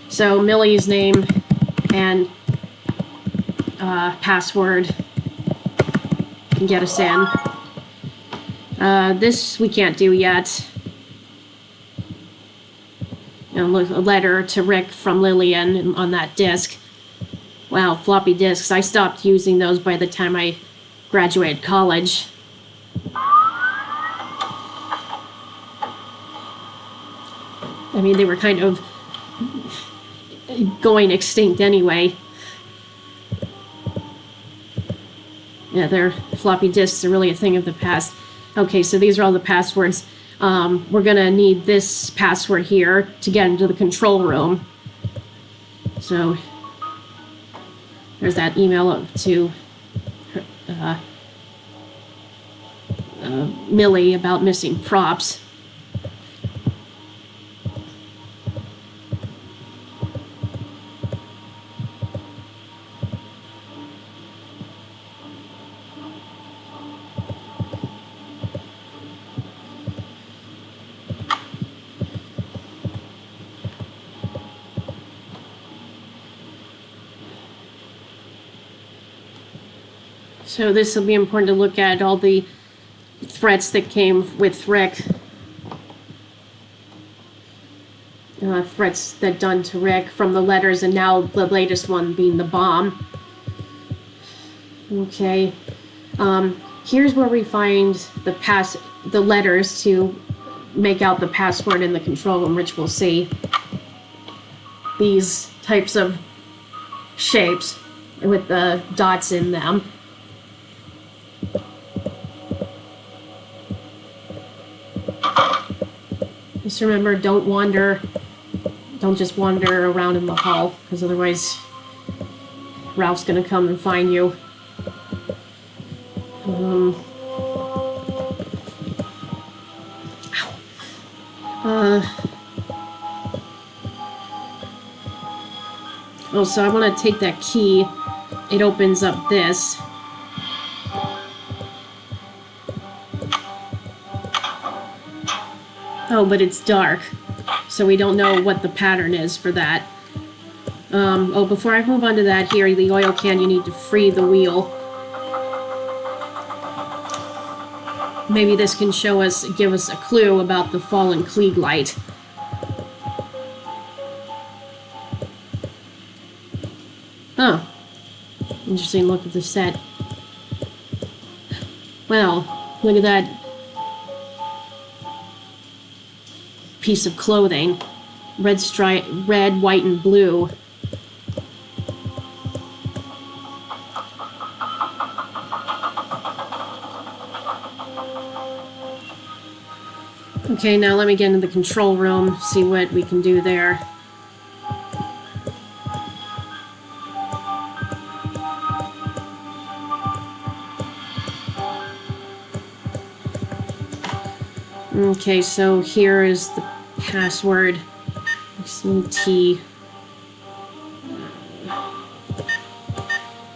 So, Millie's name and password can get us in. This we can't do yet. A letter to Rick from Lillian on that disc. Wow, floppy disks. I stopped using those by the time I graduated college. I mean, they were kind of going extinct anyway. Yeah, their floppy disks are really a thing of the past. Okay, so these are all the passwords. we're gonna need this password here to get into the control room. So there's that email to Millie about missing props. So this will be important to look at all the threats that came with Rick. Threats that done to Rick from the letters, and now the latest one being the bomb. Okay. Here's where we find the letters to make out the password in the control room, which we'll see. These types of shapes with the dots in them. Just remember, don't just wander around in the hall, because otherwise Ralph's gonna come and find you. Oh, so I want to take that key. It opens up this. Oh, but it's dark, so we don't know what the pattern is for that. Oh, before I move on to that, here, the oil can, you need to free the wheel. Maybe this can give us a clue about the fallen Klieg light. Oh, interesting look at the set. Well, look at that piece of clothing. Red, white, and blue. Okay, now let me get into the control room, see what we can do there. Okay, so here is the password. T.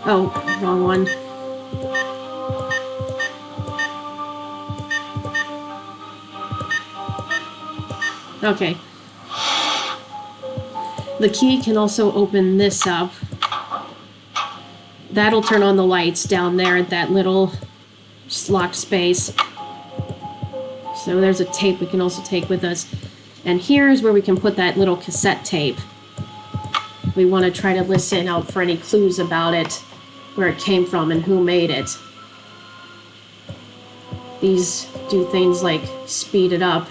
Oh, wrong one. Okay. The key can also open this up. That'll turn on the lights down there at that little locked space. So there's a tape we can also take with us. And here's where we can put that little cassette tape. We want to try to listen out for any clues about it, where it came from and who made it. These do things like speed it up.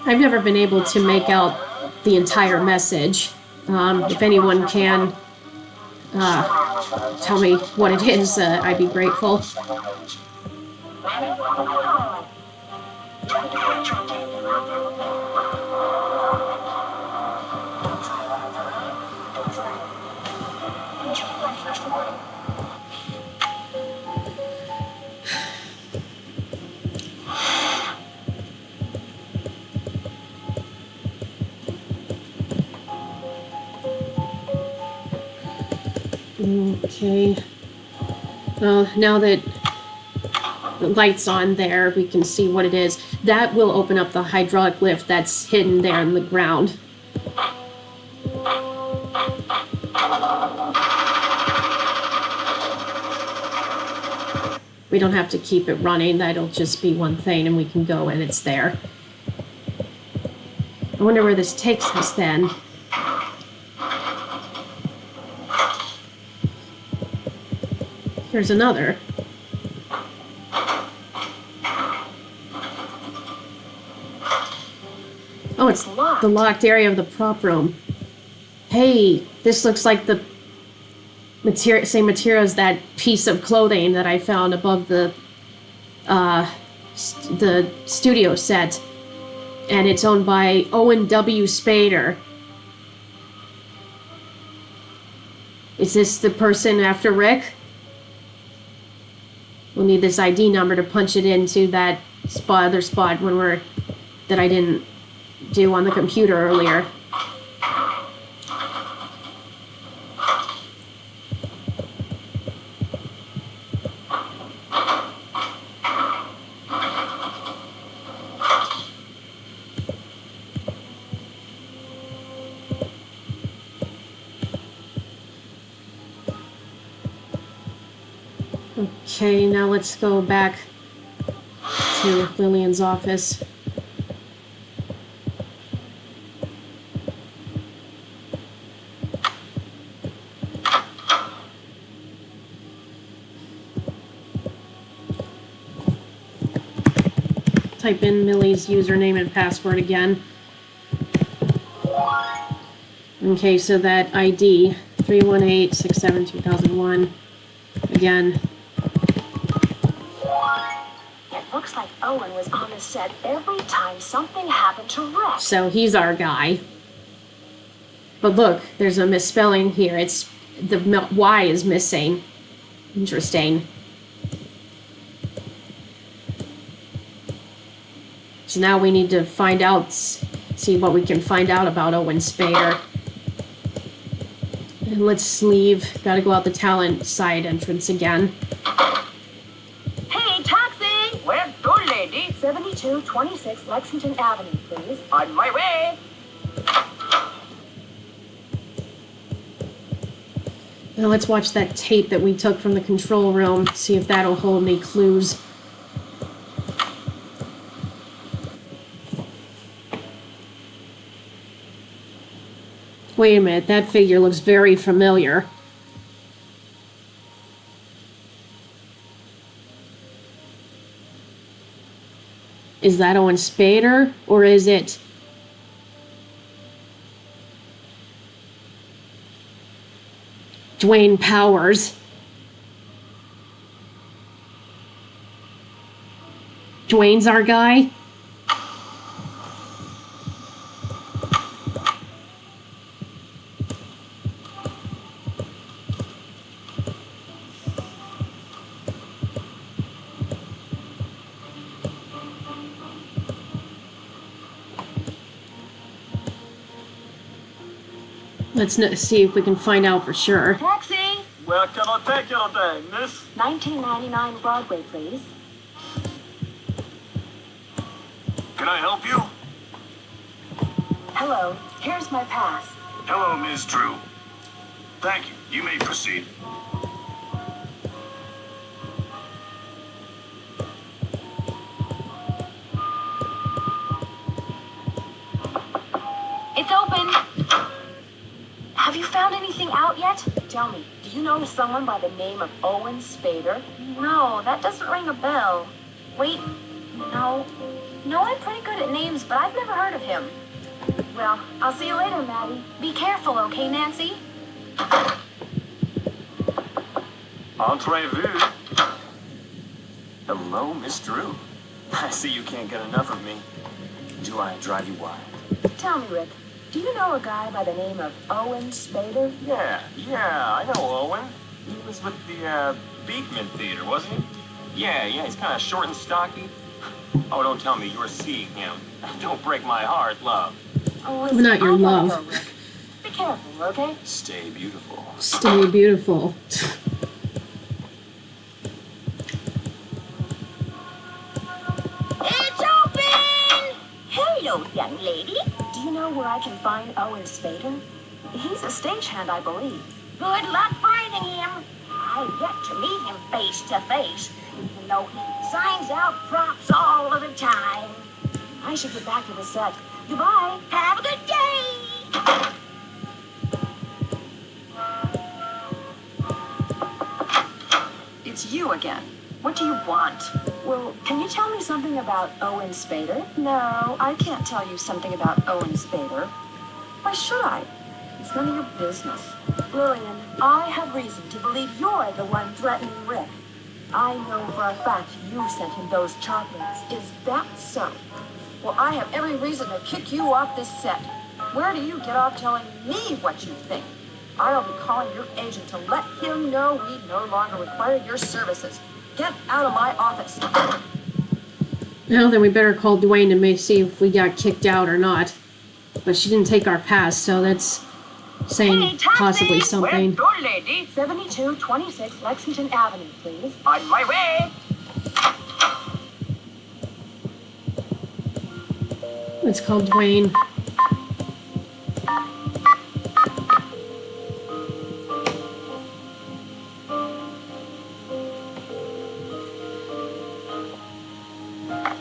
I've never been able to make out the entire message. If anyone can tell me what it is, I'd be grateful. Okay. Well, now that the light's on there, we can see what it is. That will open up the hydraulic lift that's hidden there in the ground. We don't have to keep it running. That'll just be one thing, and we can go and it's there. I wonder where this takes us then. Here's another. Oh, it's the locked area of the prop room. Hey, this looks like the same material as that piece of clothing that I found above the studio set. And it's owned by Owen W. Spader. Is this the person after Rick? We'll need this ID number to punch it into that other spot that I didn't do on the computer earlier. Okay, now let's go back to Lillian's office. Type in Millie's username and password again. Okay, so that ID, 318-67-2001. Again. It looks like Owen was on the set every time something happened to Rick. So he's our guy. But look, there's a misspelling here. It's the Y is missing. Interesting. So now we need to find out, see what we can find out about Owen Spader. And let's leave. Gotta go out the talent side entrance again. Hey, taxi! Where to, lady? 7226 Lexington Avenue, please. On my way! Now let's watch that tape that we took from the control room, see if that'll hold any clues. Wait a minute, that figure looks very familiar. Is that Owen Spader, or is it Dwayne Powers? Dwayne's our guy? Let's see if we can find out for sure. Taxi! Where can I take you today, miss? 1999 Broadway, please. Can I help you? Hello, here's my pass. Hello, Miss Drew. Thank you. You may proceed. It's open. Have you found anything out yet? Tell me, do you know someone by the name of Owen Spader? No, that doesn't ring a bell. Wait, no. No, I'm pretty good at names, but I've never heard of him. Well, I'll see you later, Maddie. Be careful, okay, Nancy? Entrez-vous. Hello, Miss Drew. I see you can't get enough of me. Do I drive you wild? Tell me, Rick, do you know a guy by the name of Owen Spader? Yeah, I know Owen. He was with the Beekman Theater, wasn't he? Yeah, he's kind of short and stocky. Oh, don't tell me you were seeing him. Don't break my heart, love. Oh, I'm not your I gotta love. go, Rick. Be careful, okay? Stay beautiful. Stay beautiful. It's open! Hello, young lady. Do you know where I can find Owen Spader? He's a stagehand, I believe. Good luck finding him. I've yet to meet him face to face, even though he signs out props all of the time. I should get back to the set. Goodbye. Have a good day. It's you again. What do you want? Well, can you tell me something about Owen Spader? No, I can't tell you something about Owen Spader. Why should I? He's It's none of your business. Lillian, I have reason to believe you're the one threatening Rick. I know for a fact you sent him those chocolates. Is that so? Well, I have every reason to kick you off this set. Where do you get off telling me what you think? I'll be calling your agent to let him know we no longer require your services. Get out of my office. Well, then we better call Dwayne and may see if we got kicked out or not. But she didn't take our pass, so that's saying possibly something. Where's your lady? 7226 Lexington Avenue, please. On my way. Let's call Dwayne.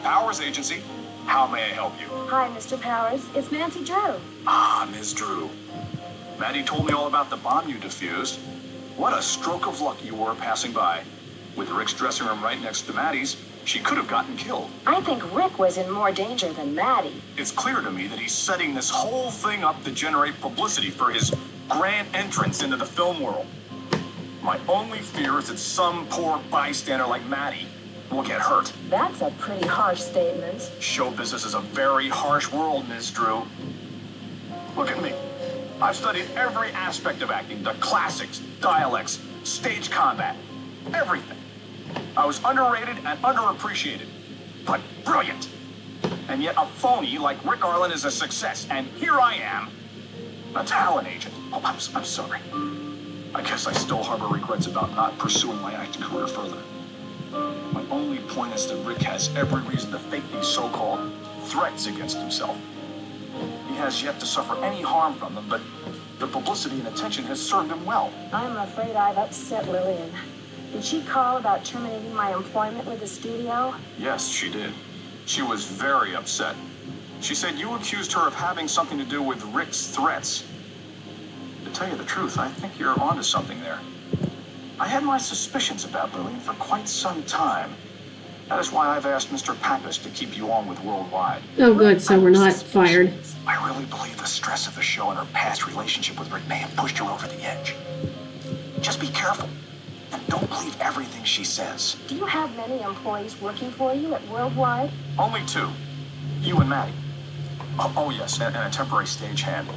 Powers Agency, how may I help you? Hi, Mr. Powers. It's Nancy Drew. Ah, Ms. Drew. Maddie told me all about the bomb you defused. What a stroke of luck you were passing by. With Rick's dressing room right next to Maddie's, she could have gotten killed. I think Rick was in more danger than Maddie. It's clear to me that he's setting this whole thing up to generate publicity for his grand entrance into the film world. My only fear is that some poor bystander like Maddie will get hurt. That's a pretty harsh statement. Show business is a very harsh world, Ms. Drew. Look at me. I've studied every aspect of acting, the classics, dialects, stage combat, everything. I was underrated and underappreciated, but brilliant. And yet a phony like Rick Arlen is a success, and here I am, a talent agent. Oh, I'm sorry. I guess I still harbor regrets about not pursuing my acting career further. My only point is that Rick has every reason to fake these so-called threats against himself. He has yet to suffer any harm from them, but the publicity and attention has served him well. I'm afraid I've upset Lillian. Did she call about terminating my employment with the studio? Yes, she did. She was very upset. She said you accused her of having something to do with Rick's threats. To tell you the truth, I think you're onto something there. I had my suspicions about Lillian for quite some time. That is why I've asked Mr. Pappas to keep you on with Worldwide. Oh, good, so we're not fired. I really believe the stress of the show and her past relationship with Rick may have pushed her over the edge. Just be careful, and don't believe everything she says. Do you have many employees working for you at Worldwide? Only two. You and Maddie. Oh yes, and a temporary stagehand.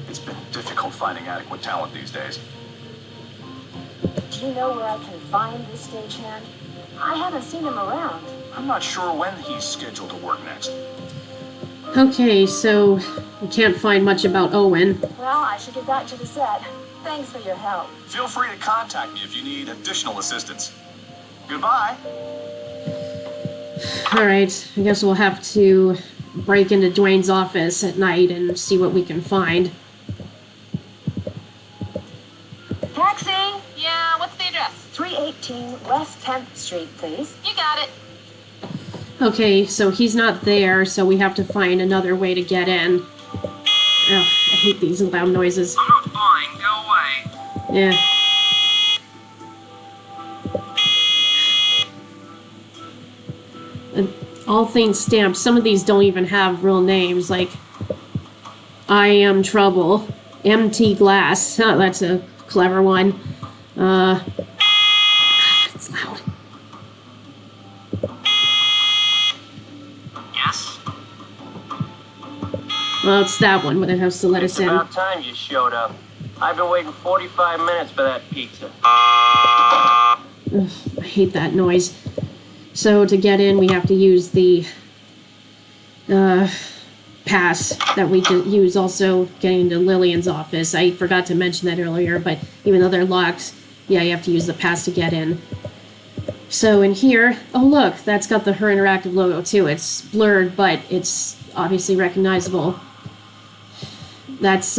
It's been difficult finding adequate talent these days. Do you know where I can find this stagehand? I haven't seen him around. I'm not sure when he's scheduled to work next. Okay, so we can't find much about Owen. Well, I should get back to the set. Thanks for your help. Feel free to contact me if you need additional assistance. Goodbye. Alright, I guess we'll have to break into Dwayne's office at night and see what we can find. Taxi! Yeah, what's the address? 318 West 10th Street, please. You got it. Okay, so he's not there, so we have to find another way to get in. Ugh, I hate these loud noises. I'm not fine. Go away. Yeah. And all things stamped. Some of these don't even have real names, like I Am Trouble, Empty Glass. Oh, that's a clever one. God, it's loud. Yes? Well, it's that one, but it has to let us in. About time you showed up. I've been waiting 45 minutes for that pizza. Ugh, I hate that noise. So to get in, we have to use the pass that we could use also getting into Lillian's office. I forgot to mention that earlier, but even though they're locked, yeah, you have to use the pass to get in. So in here, oh look, that's got the Her Interactive logo too. It's blurred, but it's obviously recognizable. That's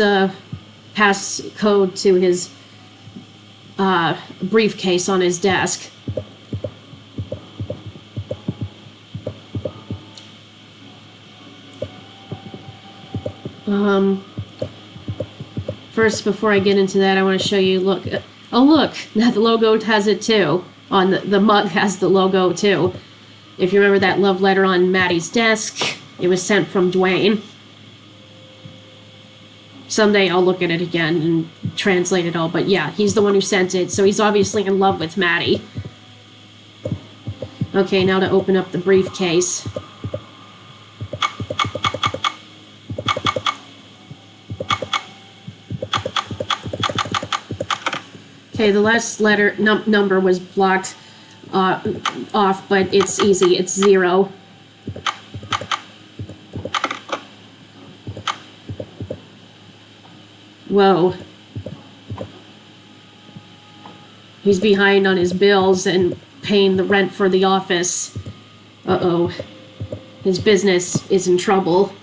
pass code to his briefcase on his desk. First, before I get into that, I want to show you, look. Oh, look, now the logo has it too. On the mug has the logo too. If you remember that love letter on Maddie's desk, it was sent from Dwayne. Someday I'll look at it again and translate it all. But yeah, he's the one who sent it, so he's obviously in love with Maddie. Okay, now to open up the briefcase. Okay, the last letter number was blocked off, but it's easy. It's 0. Whoa. He's behind on his bills and paying the rent for the office. Uh-oh. His business is in trouble.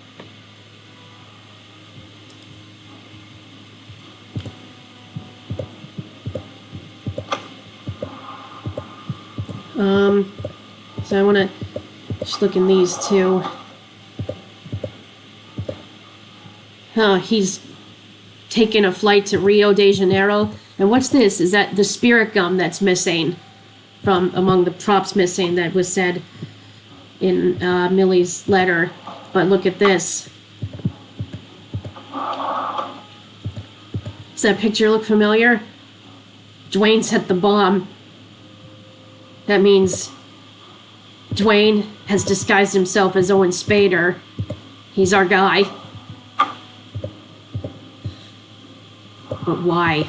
So I want to just look in these two. He's taking a flight to Rio de Janeiro. And what's this? Is that the spirit gum that's missing from among the props missing that was said in Millie's letter? But look at this. Does that picture look familiar? Dwayne set the bomb. That means Dwayne has disguised himself as Owen Spader. He's our guy. But why?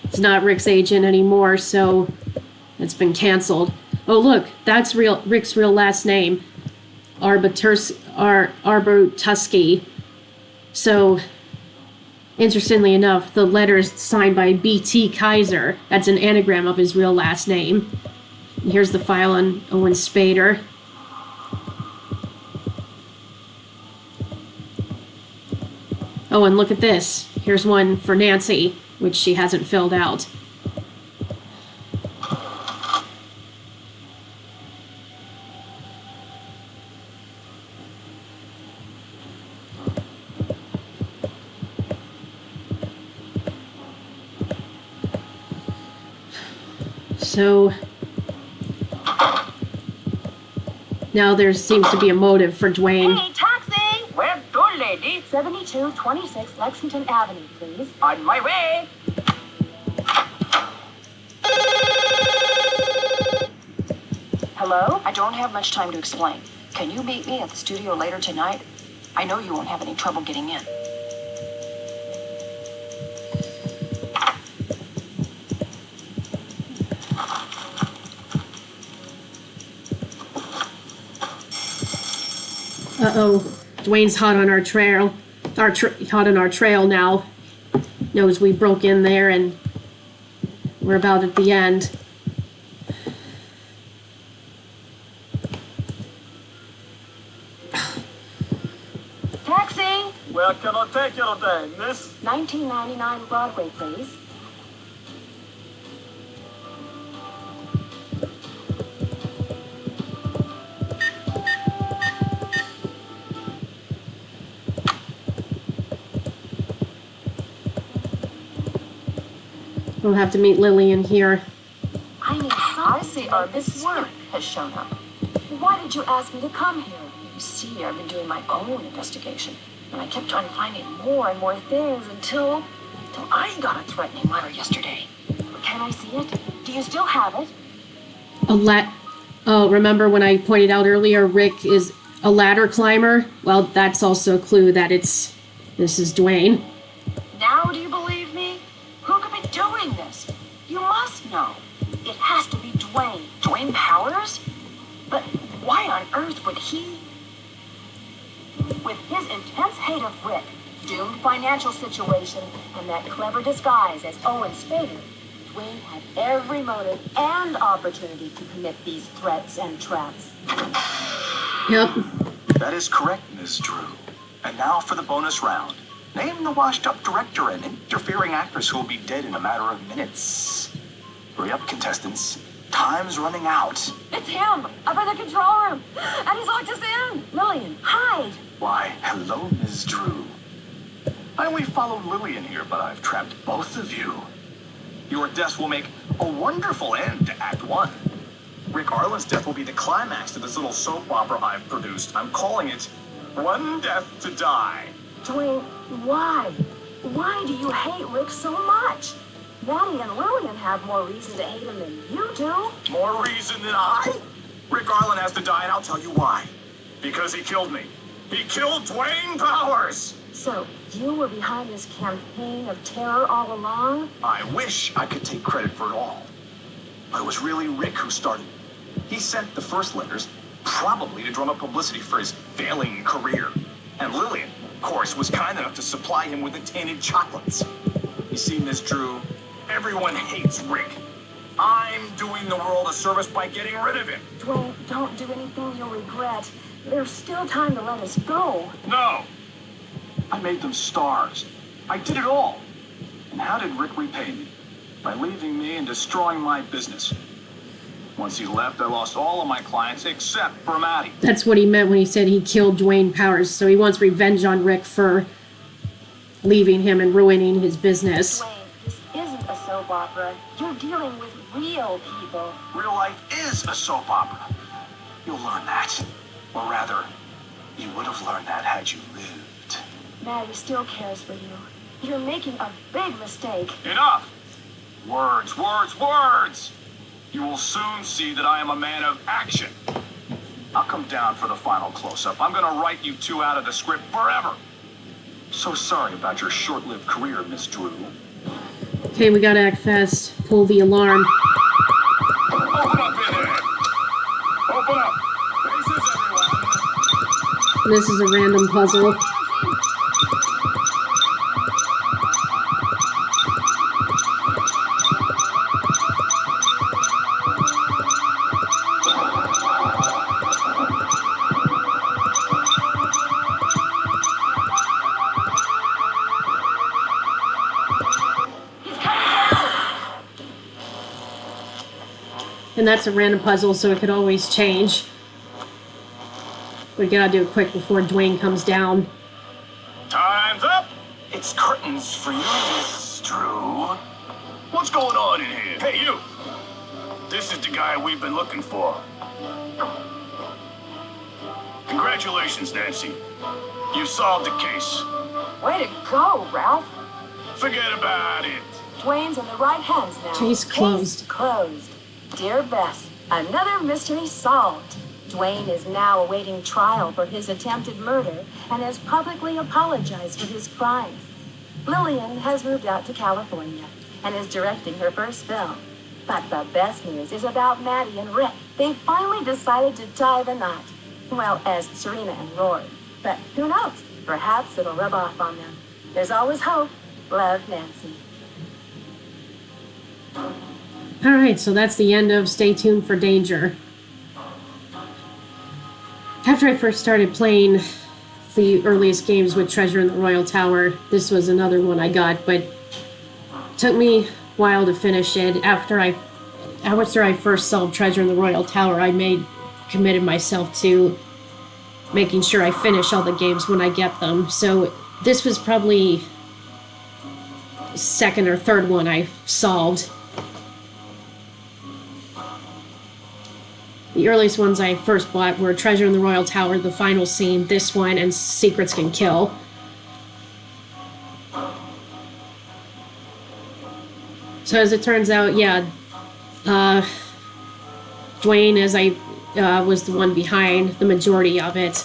It's not Rick's agent anymore, so it's been canceled. Oh, look, that's Rick's real last name. Arbutusky. So, interestingly enough, the letter is signed by B.T. Kaiser. That's an anagram of his real last name. And here's the file on Owen Spader. Oh, and look at this. Here's one for Nancy, which she hasn't filled out. So now there seems to be a motive for Dwayne. Hey, taxi! Where to, lady? 7226 Lexington Avenue, please. On my way. Hello? I don't have much time to explain. Can you meet me at the studio later tonight? I know you won't have any trouble getting in. Uh-oh. Dwayne's hot on our trail. Hot on our trail now. Knows we broke in there and we're about at the end. Taxi! Where can I take you today, miss? 1999 Broadway, please. We'll have to meet Lillian here. I need I see our this work has shown up. Why did you ask me to come here? You see, I've been doing my own investigation, and I kept on finding more and more things until I got a threatening letter yesterday. Can I see it? Do you still have it? Oh, remember when I pointed out earlier Rick is a ladder climber? Well, that's also a clue that this is Dwayne. Now do you believe me? Who could be doing this? You must know. It has to be Dwayne. Dwayne Powers? But why on earth would he? With his intense hate of Rick, doomed financial situation, and that clever disguise as Owen Spader, Dwayne had every motive and opportunity to commit these threats and traps. Yep. That is correct, Ms. Drew. And now for the bonus round. Name the washed-up director and interfering actress who will be dead in a matter of minutes. Hurry up, contestants. Time's running out. It's him, up in the control room, and he's locked us in. Lillian, hide. Why, hello, Ms. Drew. I only followed Lillian here, but I've trapped both of you. Your deaths will make a wonderful end to Act 1. Rick Arlen's death will be the climax to this little soap opera I've produced. I'm calling it One Death to Die. Dwayne, why? Why do you hate Rick so much? Maddie and Lillian have more reason to hate him than you do. More reason than I? Rick Arlen has to die, and I'll tell you why. Because he killed me. He killed Dwayne Powers! So, you were behind this campaign of terror all along? I wish I could take credit for it all. But it was really Rick who started. He sent the first letters, probably to drum up publicity for his failing career. And Lillian, of course, was kind enough to supply him with the tainted chocolates. You see, Miss Drew, everyone hates Rick. I'm doing the world a service by getting rid of him. Dwayne, don't do anything you'll regret. There's still time to let us go. No! I made them stars. I did it all. And how did Rick repay me? By leaving me and destroying my business. Once he left, I lost all of my clients except for Maddie. That's what he meant when he said he killed Dwayne Powers. So he wants revenge on Rick for leaving him and ruining his business. Dwayne, this isn't a soap opera. You're dealing with real people. Real life is a soap opera. You'll learn that. Or rather, you would have learned that had you lived. Maddie still cares for you. You're making a big mistake. Enough! Words, words, words! You will soon see that I am a man of action. I'll come down for the final close-up. I'm gonna write you two out of the script forever. So sorry about your short-lived career, Miss Drew. Okay, we gotta act fast. Pull the alarm. Open up in there! Open up! Faces, everyone! This is a random puzzle. And that's a random puzzle, so it could always change. We gotta do it quick before Dwayne comes down. Time's up! It's curtains for you, Miss Drew. What's going on in here? Hey, you! This is the guy we've been looking for. Congratulations, Nancy. You solved the case. Way to go, Ralph. Forget about it. Dwayne's in the right hands now. Case closed. Case closed. Dear Bess, another mystery solved. Dwayne is now awaiting trial for his attempted murder and has publicly apologized for his crimes. Lillian has moved out to California and is directing her first film. But the best news is about Maddie and Rick. They finally decided to tie the knot. Well, as Serena and Rory. But who knows? Perhaps it'll rub off on them. There's always hope. Love, Nancy. Alright, so that's the end of Stay Tuned for Danger. After I first started playing the earliest games with Treasure in the Royal Tower, this was another one I got, but it took me a while to finish it. After I first solved Treasure in the Royal Tower, I committed myself to making sure I finish all the games when I get them. So this was probably the second or third one I solved. The earliest ones I first bought were Treasure in the Royal Tower, The Final Scene, this one, and Secrets Can Kill. So as it turns out, yeah, Dwayne, as I was the one behind the majority of it.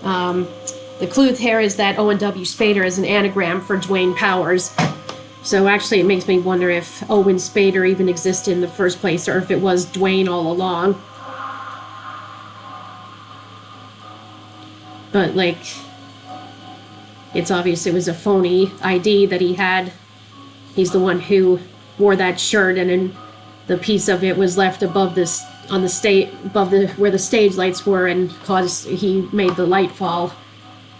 The clue here is that Owen W. Spader is an anagram for Dwayne Powers. So actually it makes me wonder if Owen Spader even existed in the first place, or if it was Dwayne all along. But, like, it's obvious it was a phony ID that he had. He's the one who wore that shirt, and then the piece of it was left above this, on the stage, above the, where the stage lights were, and he made the light fall.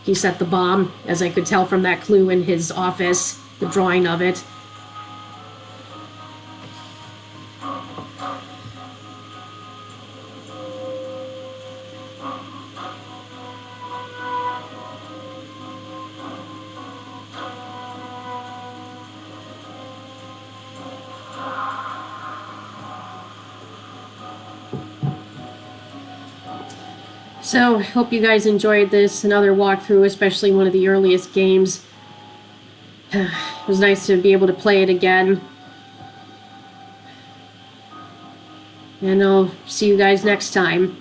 He set the bomb, as I could tell from that clue in his office, the drawing of it. So, hope you guys enjoyed this, another walkthrough, especially one of the earliest games. It was nice to be able to play it again. And I'll see you guys next time.